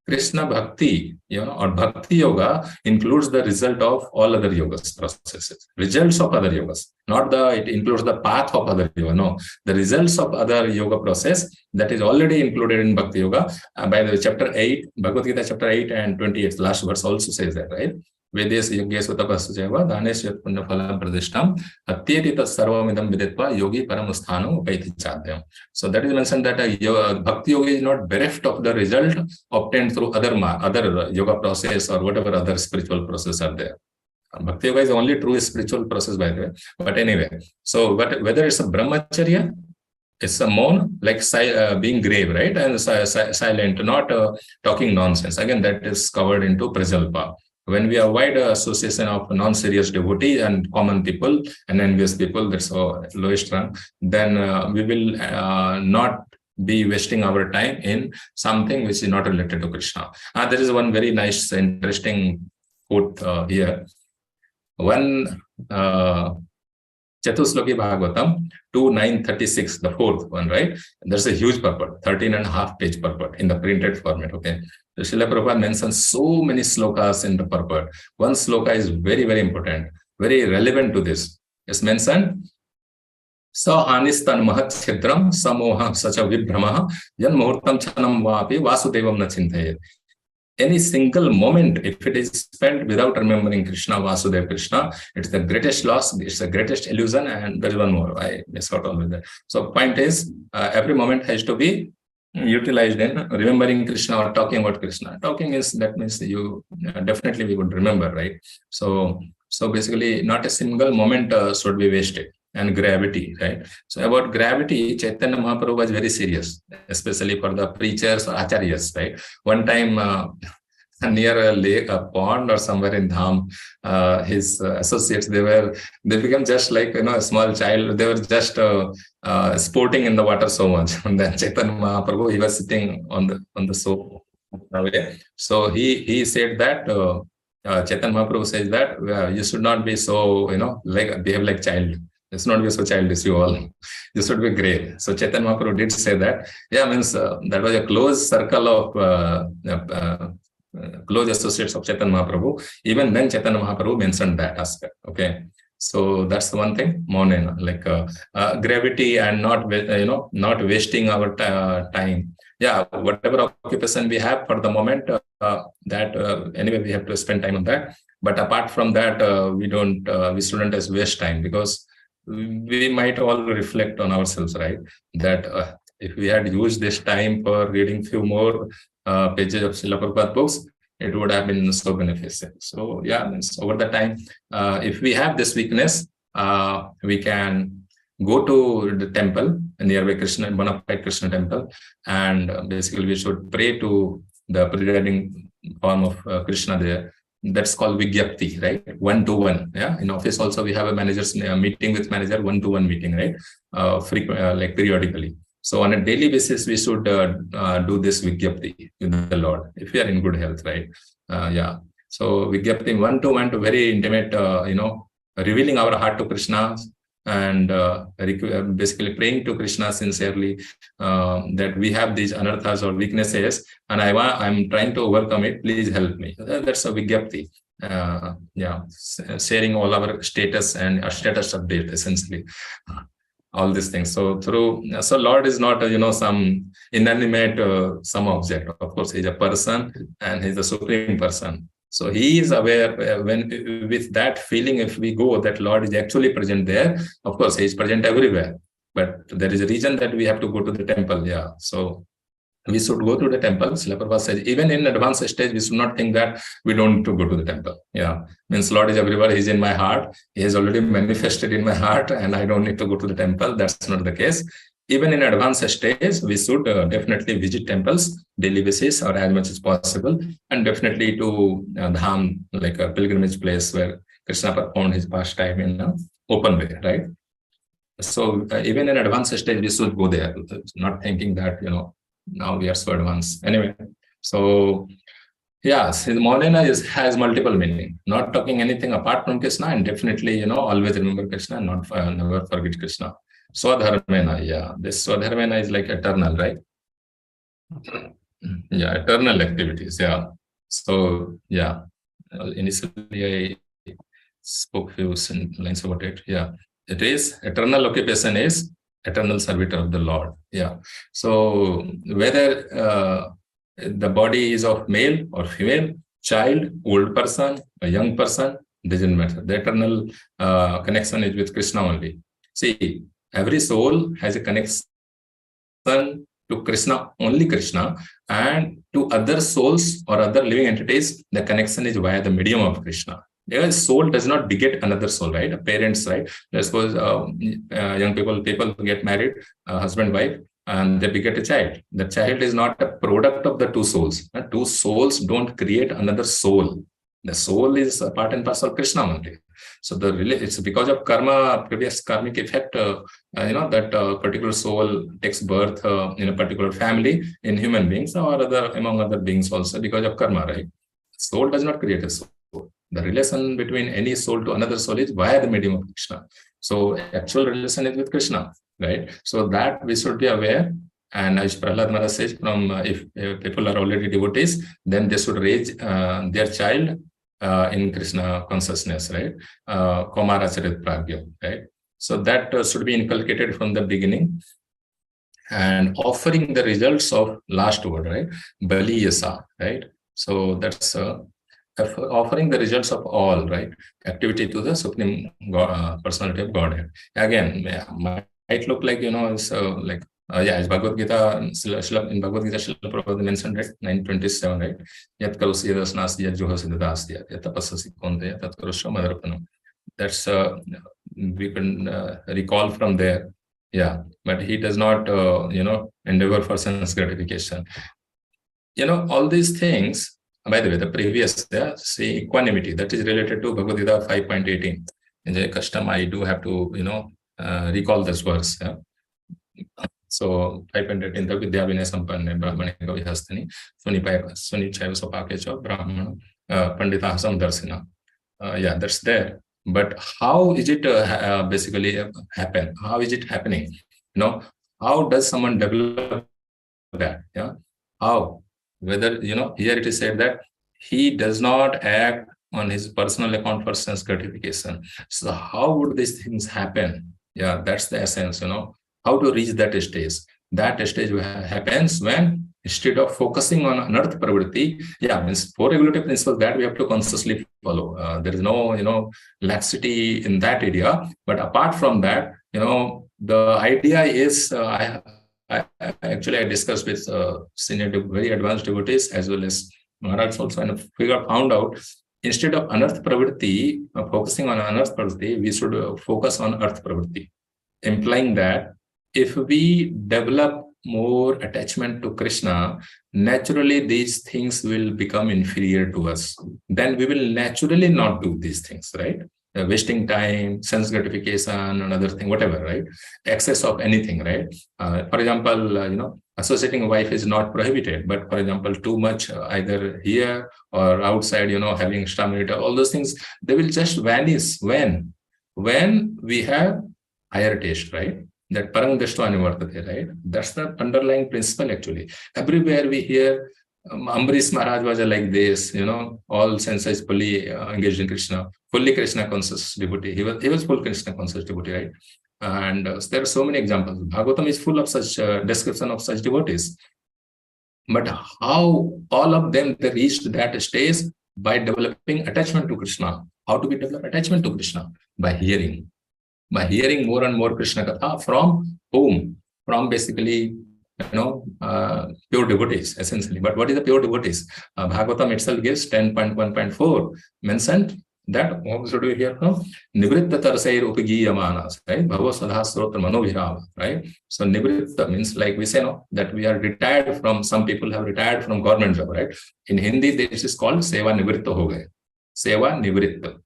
S1: Krishna Bhakti, or Bhakti Yoga includes the result of all other yogas processes, results of other yogas, not it includes the path of other yoga. No, the results of other yoga process that is already included in Bhakti Yoga. By the way, chapter 8, Bhagavad Gita chapter 8 and 28, last verse also says that, right? Vedes yogyesu tapasya dhanesya punya phalam pradishtam atyeti tat sarvamidam videtva yogi paramusthano upaiti chadyam. So that is mentioned that Bhakti Yoga is not bereft of the result obtained through other yoga process or whatever other spiritual process are there. Bhakti Yoga is only true spiritual process, by the way. But anyway, so whether it's a brahmacharya, it's a moan, like being grave, right? And silent, not talking nonsense. Again, that is covered into prajalpa. When we avoid association of non-serious devotee and common people and envious people, that's lowest rank, then we will not be wasting our time in something which is not related to Krishna. There is one very nice, interesting quote here. One Chatusloki Bhagavatam 2.936, the fourth one, right? There's a huge purport, 13.5-page purport in the printed format, okay? So Srila Prabhupada mentions so many slokas in the purport. One sloka is very, very important, very relevant to this. It's mentioned, Sa anistan mahat chhidram samoha sacha vibhramaha yan muhurtam chanam vapi vasudevam na chintayet. Any single moment, if it is spent without remembering Krishna, Vasudeva Krishna, it's the greatest loss, it's the greatest illusion, and there is one more. I miss out all with that. So point is, every moment has to be utilized in remembering Krishna or talking about Krishna. Talking is, that means you definitely we would remember, right? So basically, not a single moment should be wasted. And gravity, right? So about gravity, Chaitanya Mahaprabhu was very serious, especially for the preachers or acharyas, right? One time near a lake, a pond or somewhere in Dham, his associates, they became just like, a small child. They were just sporting in the water so much. And then Chaitanya Mahaprabhu, he was sitting on the soap. So he said that, Chaitanya Mahaprabhu says that you should not be so, behave like child. Let's not be so childish, you all. You should be grave. So Chaitanya Mahaprabhu did say that. Yeah, means that was a close circle of close associates of Chaitanya Mahaprabhu. Even then, Chaitanya Mahaprabhu mentioned that aspect. Okay, so that's the one thing. Maunena, like gravity and not wasting our time. Yeah, whatever occupation we have for the moment, that anyway we have to spend time on that. But apart from that, we shouldn't just waste time, because we might all reflect on ourselves, right? That if we had used this time for reading few more pages of Srila Prabhupada books, it would have been so beneficial. So yeah, over the time, if we have this weakness, we can go to the temple nearby Krishna, bona fide Krishna temple, and basically we should pray to the presiding form of Krishna there. That's called Vigyapti, right? One-to-one. Yeah. In office also we have a manager's meeting with manager, one-to-one meeting, right? Like periodically. So on a daily basis, we should do this Vigyapti with the Lord if we are in good health, right? Yeah. So Vigyapti one-to-one, to very intimate, revealing our heart to Krishna, and basically praying to Krishna sincerely that we have these anarthas or weaknesses, and I'm trying to overcome it. Please help me. That's a Vigyapti. Sharing all our status and a status update, essentially. All these things. So Lord is not some inanimate some object. Of course, he's a person and he's the supreme person. So he is aware when with that feeling, if we go, that Lord is actually present there. Of course, he is present everywhere. But there is a reason that we have to go to the temple. Yeah. So we should go to the temple. Srila Prabhupada says, even in advanced stage, we should not think that we don't need to go to the temple. Yeah. Means Lord is everywhere. He's in my heart. He has already manifested in my heart, and I don't need to go to the temple. That's not the case. Even in advanced stage, we should definitely visit temples daily basis or as much as possible, and definitely to Dham, like a pilgrimage place where Krishna performed his pastime in an open way, right? So even in advanced stage, we should go there, not thinking that, now we are so advanced. Anyway, so yes, Maulana has multiple meaning. Not talking anything apart from Krishna, and definitely, always remember Krishna and not never forget Krishna. Swadharmena, yeah. This Swadharmena is like eternal, right? Yeah, eternal activities, yeah. So, yeah. Initially, I spoke few lines about it. Yeah. It is eternal occupation is eternal servitor of the Lord. Yeah. So whether the body is of male or female, child, old person, a young person, doesn't matter. The eternal connection is with Krishna only. See, every soul has a connection to Krishna, only Krishna, and to other souls or other living entities, the connection is via the medium of Krishna. Because soul does not beget another soul, right? Parents, right? Let's suppose young people get married, husband, wife, and they beget a child. The child is not a product of the two souls. Two souls don't create another soul. The soul is a part and parcel of Krishna only. So it's because of karma, previous karmic effect, that particular soul takes birth in a particular family in human beings or among other beings also because of karma, right? Soul does not create a soul. The relation between any soul to another soul is via the medium of Krishna. So actual relation is with Krishna, right? So that we should be aware. And as Prahlad Maharaj says, if people are already devotees, then they should raise their child in Krishna consciousness, right? Kaumara Charit Pragya, right? So that should be inculcated from the beginning, and offering the results of last word, right? Bali Yasa, right? So that's offering the results of all, right? Activity to the Supreme Personality of Godhead. Again, might look like, it's like, as Bhagavad Gita, in Bhagavad Gita, Srila Prabhupada mentioned, right? 927, right? Yat karosi yadasnasi yat johasi dadasya yat tapasasi konte tat karosya madarapanam. That's, we can recall from there. Yeah, but he does not, endeavor for sense gratification. All these things. By the way, the previous, say equanimity, that is related to Bhagavad Gita 5.18. In the custom, I do have to, recall this verse. Yeah? So 5.18, the Vidya Vinaya Sampanne Brahmane Gavihastani Sunichaya Sopakecha Brahmana Pandita Samdarsina. Yeah, that's there. But how is it basically happen? How is it happening? How does someone develop that? Yeah, how? Whether, here it is said that he does not act on his personal account for sense gratification. So how would these things happen? Yeah, that's the essence, how to reach that stage. That stage happens when, instead of focusing on anarth pravritti, means four regulative principles that we have to consciously follow. There is no, laxity in that area. But apart from that, the idea is, I discussed with senior, very advanced devotees as well as Maharaj also, and found out, instead of anarth pravritti, focusing on anarth pravritti, we should focus on arth pravritti, implying that if we develop more attachment to Krishna, naturally these things will become inferior to us. Then we will naturally not do these things, right? Wasting time, sense gratification, another thing, whatever, right? Excess of anything, right? For example, associating a wife is not prohibited, but for example, too much either here or outside, having extramarital, all those things, they will just vanish. When we have higher taste, right? That parang drishta anivartate, right? That's the underlying principle actually. Everywhere we hear Ambarish Maharaj was like this, all senses fully engaged in Krishna, fully Krishna conscious devotee. He was full Krishna conscious devotee, right? And there are so many examples. Bhagavatam is full of such description of such devotees. But how all of them they reached that stage? By developing attachment to Krishna. How do we develop attachment to Krishna? By hearing more and more Krishna Katha. From whom? From basically, pure devotees, essentially. But what is the pure devotees? Bhagavatam itself gives 10.1.4 mentioned that, what should we hear from? Nivritta tarsair upagiyamanas, right? Bhava sadha srotra manobhirava, right? So nivritta means, like we say, that we are retired from, some people have retired from government job, right? In Hindi, this is called seva nivritta ho gaye. Seva nivritta.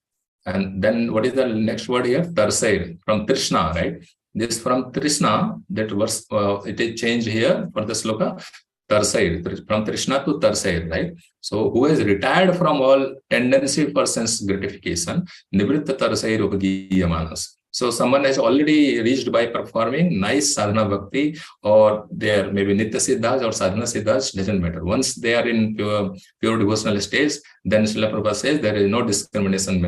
S1: And then what is the next word here? Tarsair, from Trishna, right? This from Trishna, that verse, it is changed here for the sloka, Tarsair, from Trishna to Tarsair, right? So who has retired from all tendency for sense gratification, Nivritta Tarsair Upagiyamanas. So someone has already reached by performing nice sadhana bhakti, or their maybe nitya siddhas or sadhana siddhas, doesn't matter. Once they are in pure devotional stage, then Srila Prabhupada says there is no discrimination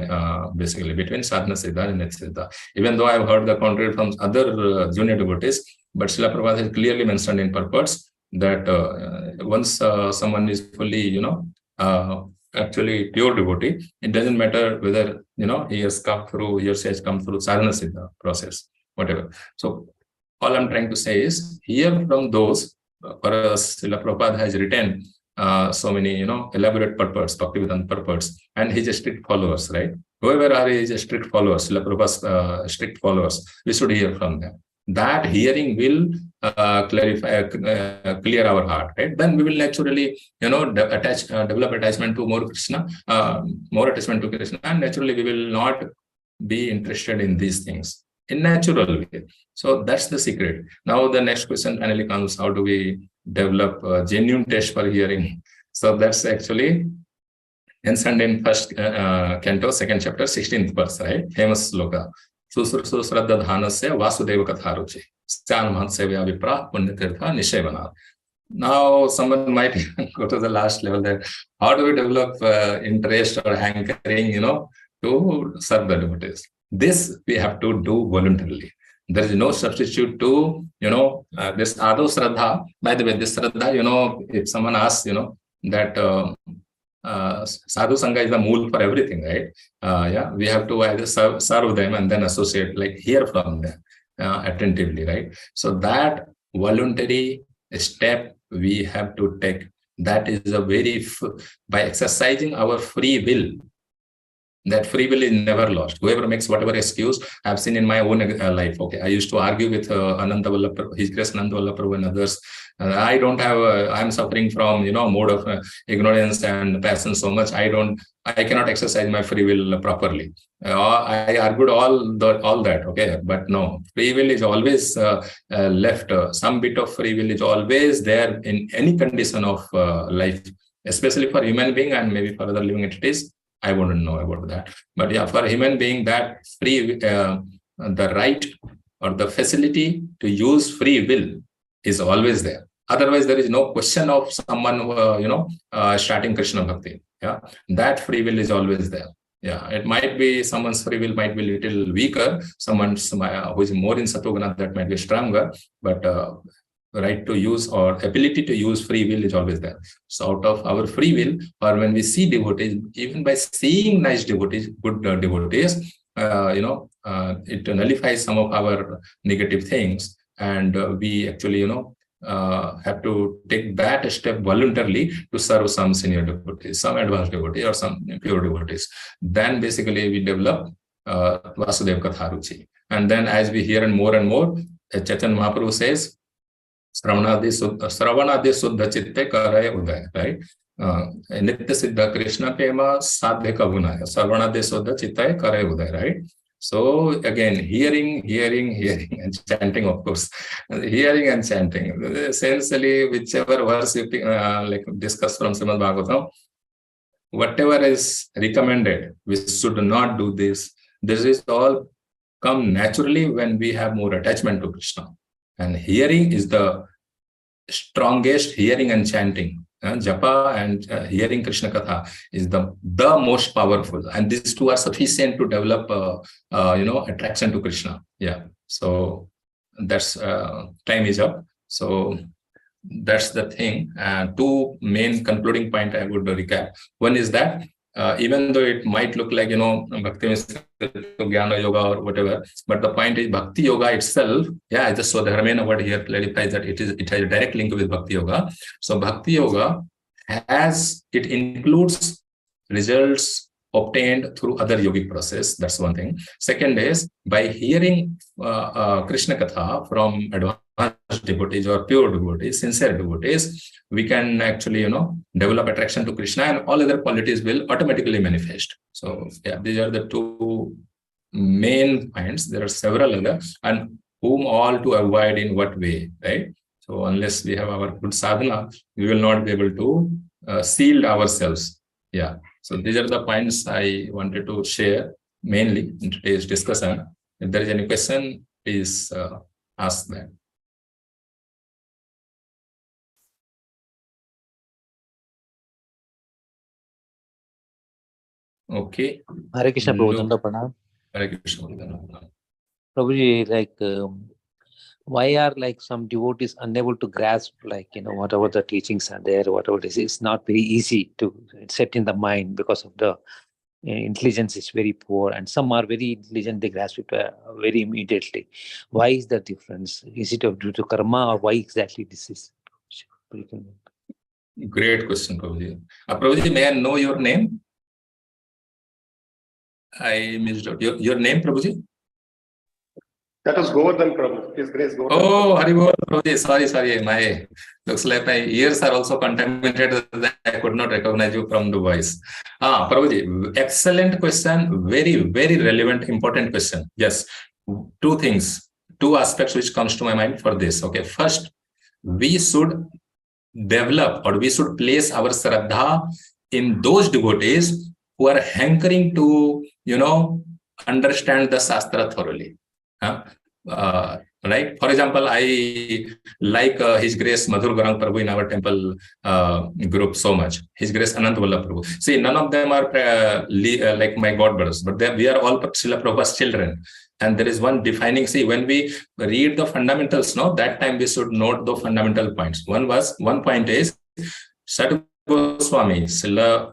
S1: basically between sadhana siddha and nitya siddha. Even though I've heard the contrary from other junior devotees, but Srila Prabhupada has clearly mentioned in purports that once someone is fully, actually pure devotee, it doesn't matter whether he has come through, he or she has come through sadhana siddha process, whatever. So all I'm trying to say is, here from those, for us, Srila Prabhupada has written so many elaborate purports, Bhaktivedanta purports, and his strict followers, right? Whoever are his strict followers, Srila Prabhupada's strict followers, we should hear from them. That hearing will clear our heart, right? Then we will naturally, develop attachment to more Krishna, more attachment to Krishna, and naturally we will not be interested in these things in natural way. So that's the secret. Now the next question finally comes: how do we develop genuine taste for hearing? So that's actually mentioned in first canto, second chapter, 16th verse, right? Famous sloka. Susrusu Sraddha Dhanasya Vasudeva Katharuchi Styan Mahatsevya Vipra Punyatirtha Nishevana. Now someone might go to the last level, that how do we develop interest or hankering, to serve the devotees? This we have to do voluntarily. There is no substitute to, this Ado Sraddha. By the way, this Sraddha, if someone asks, that Sadhu Sangha is the mool for everything, right? We have to either serve them and then associate, like hear from them attentively, right? So that voluntary step we have to take. That is a very, by exercising our free will, that free will is never lost. Whoever makes whatever excuse, I've seen in my own life. Okay, I used to argue with Ananda Vallabh, His Grace Ananda Vallabh Prabhu and others. I don't have, I'm suffering from, mode of ignorance and passion so much. I cannot exercise my free will properly. I argued all that, okay, but no, free will is always left. Some bit of free will is always there in any condition of life, especially for human being and maybe for other living entities. I wouldn't know about that. But yeah, for human being, that free, the right or the facility to use free will is always there. Otherwise, there is no question of someone, starting Krishna Bhakti. Yeah, that free will is always there. Yeah, it might be someone's free will might be a little weaker. Someone's who is more in Satoguna, that might be stronger. But right to use or ability to use free will is always there. So out of our free will, or when we see devotees, even by seeing nice devotees, good devotees, it nullifies some of our negative things, and we actually, have to take that step voluntarily to serve some senior devotees, some advanced devotee, or some pure devotees. Then basically we develop Vasudeva Katharuchi. And then as we hear and more, Chaitanya Mahaprabhu says, Sravanadi Suddha Chitte Karaya Udaya, right? Nitya Siddha Krishna Prema Sadhya Kavunaya, Sravanadi Suddha Chitte Karaya Udaya, right? So again, hearing, and chanting, of course. Hearing and chanting. Essentially, whichever verse you like discuss from Srimad Bhagavatam, whatever is recommended, we should not do this. This is all come naturally when we have more attachment to Krishna. And hearing is the strongest, hearing and chanting. Japa and hearing Krishna Katha is the most powerful. And these two are sufficient to develop, attraction to Krishna. Yeah. So that's time is up. So that's the thing. Two main concluding point I would recap. One is that even though it might look like, Bhakti means Jnana Yoga or whatever, but the point is Bhakti Yoga itself, I just saw the Dharmena word here clarifies that it has a direct link with Bhakti Yoga. So Bhakti Yoga it includes results obtained through other yogic process. That's one thing. Second is, by hearing Krishna Katha from advanced devotees or pure devotees, sincere devotees, we can actually, develop attraction to Krishna, and all other qualities will automatically manifest. So, these are the two main points. There are several others, and whom all to avoid in what way, right? So, unless we have our good sadhana, we will not be able to shield ourselves. Yeah. So these are the points I wanted to share mainly in today's discussion. If there is any question, please ask them. Okay.
S2: Hare Krishna Prabhu, Pranam.
S1: Hare Krishna Prabhu.
S2: Prabhuji, why are some devotees unable to grasp whatever the teachings are there, whatever it is, it's not very easy to set in the mind because of the intelligence is very poor, and some are very intelligent, they grasp it very immediately. Why is the difference? Is it due to karma, or why exactly this is?
S1: Great question, Prabhuji. Prabhuji, may I know your name? I missed out. Your name, Prabhuji?
S3: That was Govardhan Prabhu. His grace Govardhan.
S1: Oh, Haribol Prabhuji. Sorry. Looks like my ears are also contaminated. I could not recognize you from the voice. Prabhuji, excellent question. Very, very relevant, important question. Yes. Two aspects which comes to my mind for this. Okay. First, we should develop, or we should place our Shraddha in those devotees who are hankering to, understand the Shastra thoroughly. Right? For example, I like His Grace Madhur Garang Prabhu in our temple group so much. His Grace Anant Vallabh Prabhu. See, none of them are like my god brothers, but we are all Srila Prabhupada's children. And there is one defining, when we read the fundamentals, that time we should note the fundamental points. One point is, Sadhu Goswami,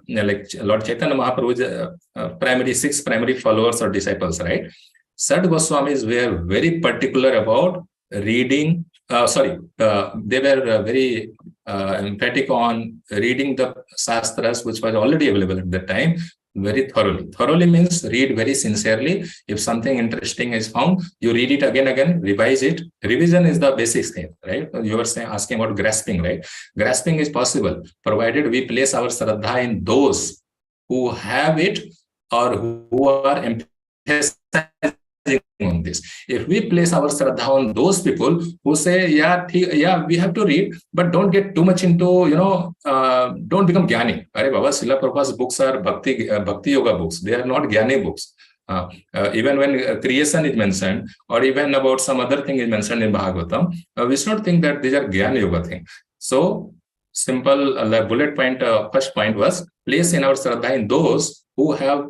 S1: like Lord Chaitanya Mahaprabhu's six primary followers or disciples, right? Sadhu Goswamis were very particular about reading, they were very emphatic on reading the Shastras, which was already available at that time, very thoroughly. Thoroughly means read very sincerely. If something interesting is found, you read it again, revise it. Revision is the basic thing, right? You were asking about grasping, right? Grasping is possible, provided we place our Shraddha in those who have it or who are emphasizing on this. If we place our Shraddha on those people who say, we have to read, but don't get too much into, don't become Jnani. Arey Baba, Srila Prabhupada's books are Bhakti Yoga books. They are not Jnani books. Even when creation is mentioned, or even about some other thing is mentioned in Bhagavatam, we should not think that these are Jnana Yoga things. So, simple bullet point, first point was, place in our Shraddha in those who have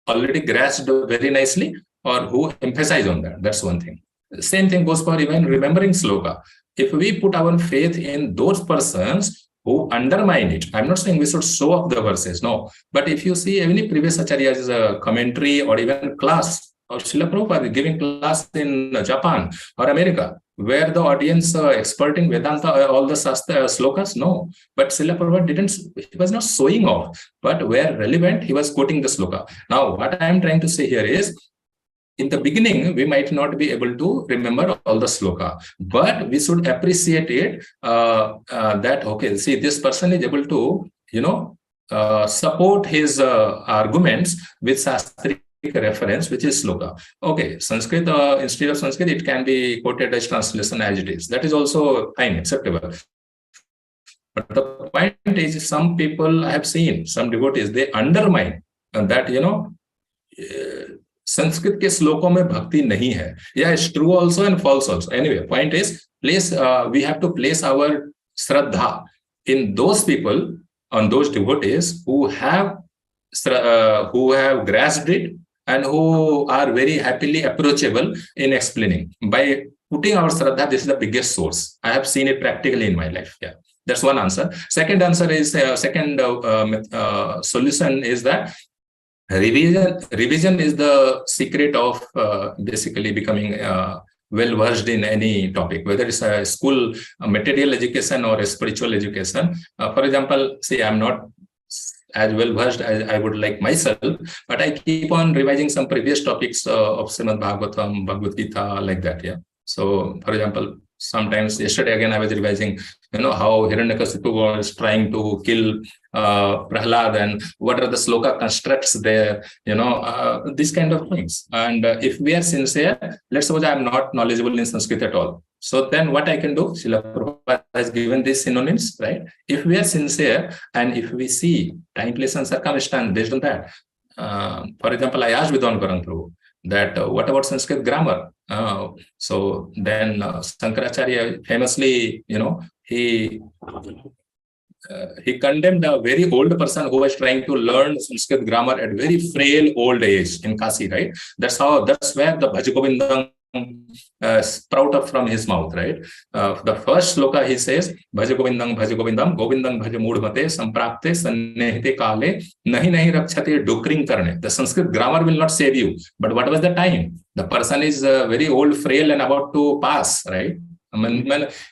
S1: already grasped very nicely, or who emphasize on that. That's one thing. Same thing goes for even remembering sloka. If we put our faith in those persons who undermine it, I'm not saying we should show up the verses, no. But if you see any previous acharya's commentary or even class, or Srila Prabhupada giving class in Japan or America, where the audience expert in Vedanta, all the Shastra slokas, no. But Srila Prabhupada he was not showing off, but where relevant, he was quoting the sloka. Now, what I am trying to say here is, in the beginning, we might not be able to remember all the sloka, but we should appreciate it that, okay, see, this person is able to, support his arguments with Shastric reference, which is sloka. Okay, Sanskrit, instead of Sanskrit, it can be quoted as translation as it is. That is also fine, acceptable. But the point is, some people I have seen, some devotees, they undermine that, Sanskrit के श्लोकों में भक्ति नहीं है. Yeah, it's true also and false also. Anyway, point is, we have to place our shraddha in those people, on those devotees who have grasped it and who are very happily approachable in explaining. By putting our shraddha, this is the biggest source. I have seen it practically in my life. Yeah, that's one answer. Second answer is solution is that revision is the secret of basically becoming well versed in any topic, whether it's a school material education or a spiritual education. For example, see, I'm not as well versed as I would like myself, but I keep on revising some previous topics of Srimad Bhagavatam, Bhagavad Gita, like that. Yeah. So, for example, sometimes yesterday again I was revising, how Hiranyakasipu was trying to kill Prahlad, and what are the sloka constructs there, these kind of things. And if we are sincere, let's suppose I am not knowledgeable in Sanskrit at all. So then what I can do, Srila Prabhupada has given these synonyms, right? If we are sincere and if we see time, place and circumstance based on that, for example, I asked Vidwan Garang Prabhu that what about Sanskrit grammar? So then Shankaracharya famously, he condemned a very old person who was trying to learn Sanskrit grammar at very frail old age in Kasi, right? That's where the Bhaj Govindam sprout up from his mouth, right? The first sloka he says, Bhaj Govindam, Govindam Bhaj Moodmate, Samprapte, Sannehite Kale, Nahi Rakshate, Dukring Karne. The Sanskrit grammar will not save you. But what was the time? The person is very old, frail, and about to pass, right?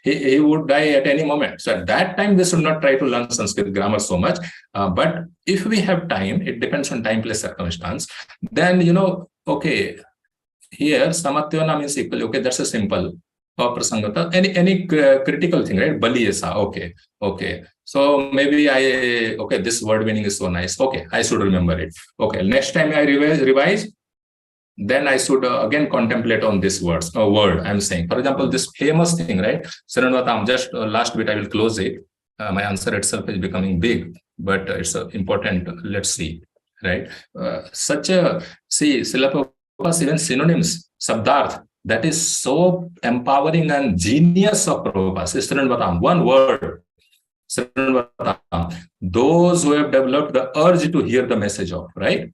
S1: He would die at any moment. So at that time, we should not try to learn Sanskrit grammar so much. But if we have time, it depends on time, place, circumstance. Then, okay, here Samatyona means equal. Okay, that's a simple. Prasangata. Any critical thing, right? Bali esa. Okay. So maybe this word meaning is so nice. Okay, I should remember it. Okay, next time I revise. Then I should again contemplate on this word I'm saying. For example, this famous thing, right? Saranvatam, just last bit, I will close it. My answer itself is becoming big, but it's important. Let's see, right? Srila Prabhupada's even synonyms, Sabdarth, that is so empowering and genius of Prabhupada. Saranvatam, one word. Saranvatam, those who have developed the urge to hear the message of, right?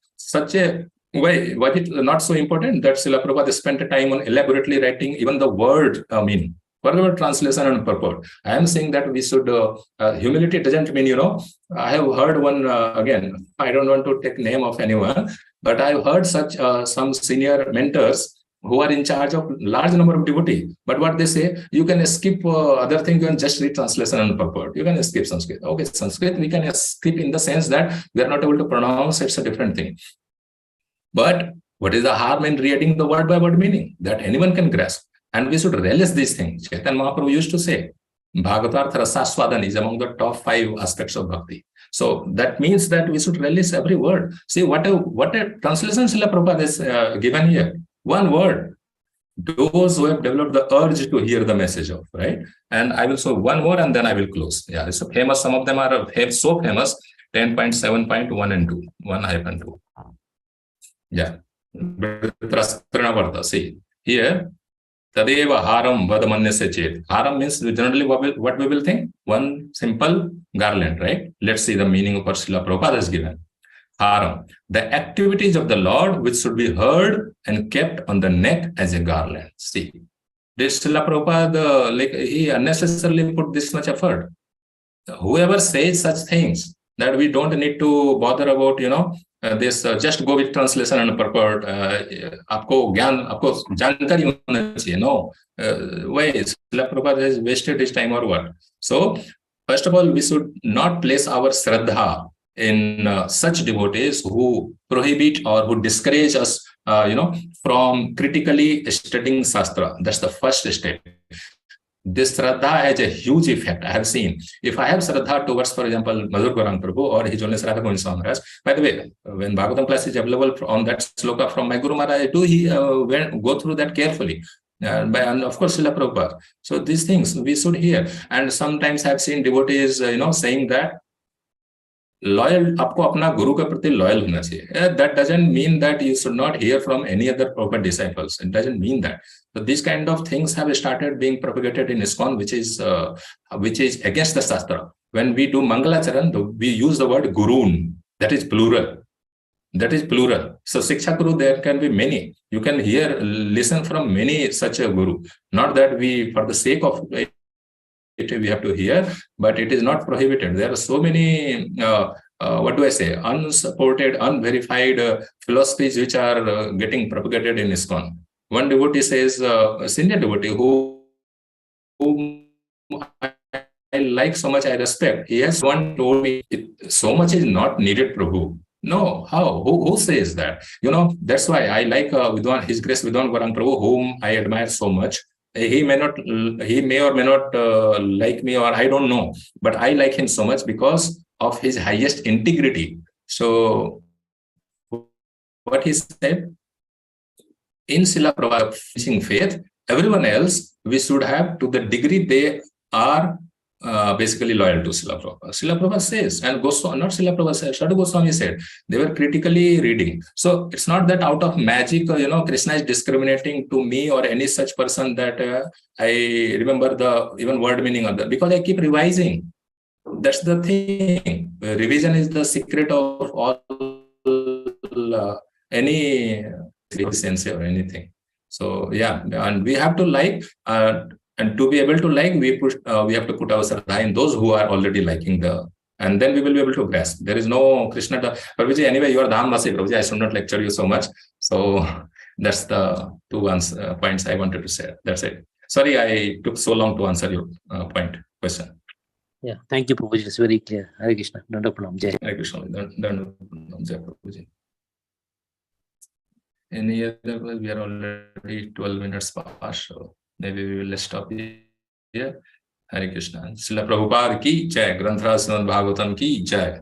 S1: Why was it not so important that Srila Prabhupada spent time on elaborately writing even the word meaning, whatever translation and purport? I am saying that we should, humility doesn't mean, I have heard one, again, I don't want to take name of anyone, but I have heard such some senior mentors who are in charge of large number of devotees. But what they say, you can skip other things, you can just read translation and purport. You can skip Sanskrit. Okay, Sanskrit we can skip in the sense that we are not able to pronounce, it's a different thing. But what is the harm in reading the word by word meaning that anyone can grasp? And we should relish these things. Chaitanya Mahaprabhu used to say, Bhagavatartha Rasaswadan is among the top 5 aspects of bhakti. So that means that we should relish every word. See what a translation Srila Prabhupada is given here. One word. Those who have developed the urge to hear the message of, right? And I will show one more and then I will close. Yeah, it's famous. Some of them are so famous. 10.7.1 and 2. 1-2. Yeah. See, here, Tadeva Haram Vadamanyasya Chet. Haram means generally what we will think? One simple garland, right? Let's see the meaning of what Srila Prabhupada has given. Haram, the activities of the Lord which should be heard and kept on the neck as a garland. See, this Srila Prabhupada, he unnecessarily put this much effort. Whoever says such things, that we don't need to bother about, this just go with translation and purport. आपको जानकारी होना चाहिए. No, why Srila Prabhupada has wasted his time or what? So first of all, we should not place our shraddha in such devotees who prohibit or who discourage us from critically studying Shastra. That's the first step. This Shraddha has a huge effect. I have seen. If I have Shraddha towards, for example, Madhur Gaurang Prabhu or His Holiness Radha Govind Swami Maharaj, by the way, when Bhagavatam class is available on that sloka from my Guru Maharaj, I do go through that carefully. And of course, Srila Prabhupada. So these things we should hear. And sometimes I've seen devotees, saying that loyal आपको अपना गुरु के प्रति loyal होना चाहिए. That doesn't mean that you should not hear from any other proper disciples. It doesn't mean that. So these kind of things have started being propagated in ISKCON, which is against the Shastra. When we do Mangalacharan, we use the word Gurun. That is plural. That is plural. So Shiksha Guru, there can be many. You can listen from many such a Guru. Not that we, for the sake of it, we have to hear, but it is not prohibited. There are so many, unsupported, unverified philosophies which are getting propagated in ISKCON. One devotee says, a senior devotee whom I like so much, I respect. He has one told me, so much is not needed, Prabhu. No, how? Who says that? That's why I like His Grace Vidwan Gaurang Prabhu, whom I admire so much. He may or may not like me, or I don't know, but I like him so much because of his highest integrity. So what he said, in Srila Prabhupada preaching faith, everyone else we should have to the degree they are basically loyal to Srila Prabhupada. Srila Prabhupada says, and Goswami, not Srila Prabhupada said, Sadhu Goswami said, they were critically reading. So it's not that out of magic, Krishna is discriminating to me or any such person that I remember the even word meaning of that, because I keep revising. That's the thing. Revision is the secret of all any sense or anything. So yeah, and we have to like, and to be able to like, we have to put ourselves in those who are already liking and then we will be able to grasp. There is no Krishna. Prabhuji, anyway, you are Dhammasi, Prabhuji. I should not lecture you so much. So that's the two points I wanted to say. That's it. Sorry, I took so long to answer your question.
S2: Yeah, thank you, Prabhuji. It's very clear. Hare Krishna. Dandapanam. Jai.
S1: Hare Krishna. Dandapanam. Jai, Prabhuji. Any other? We are already 12 minutes past, so maybe we will stop here. Hare Krishna. Srila Prabhupada ki jai. Granthra Srimad Bhagavatam ki jai.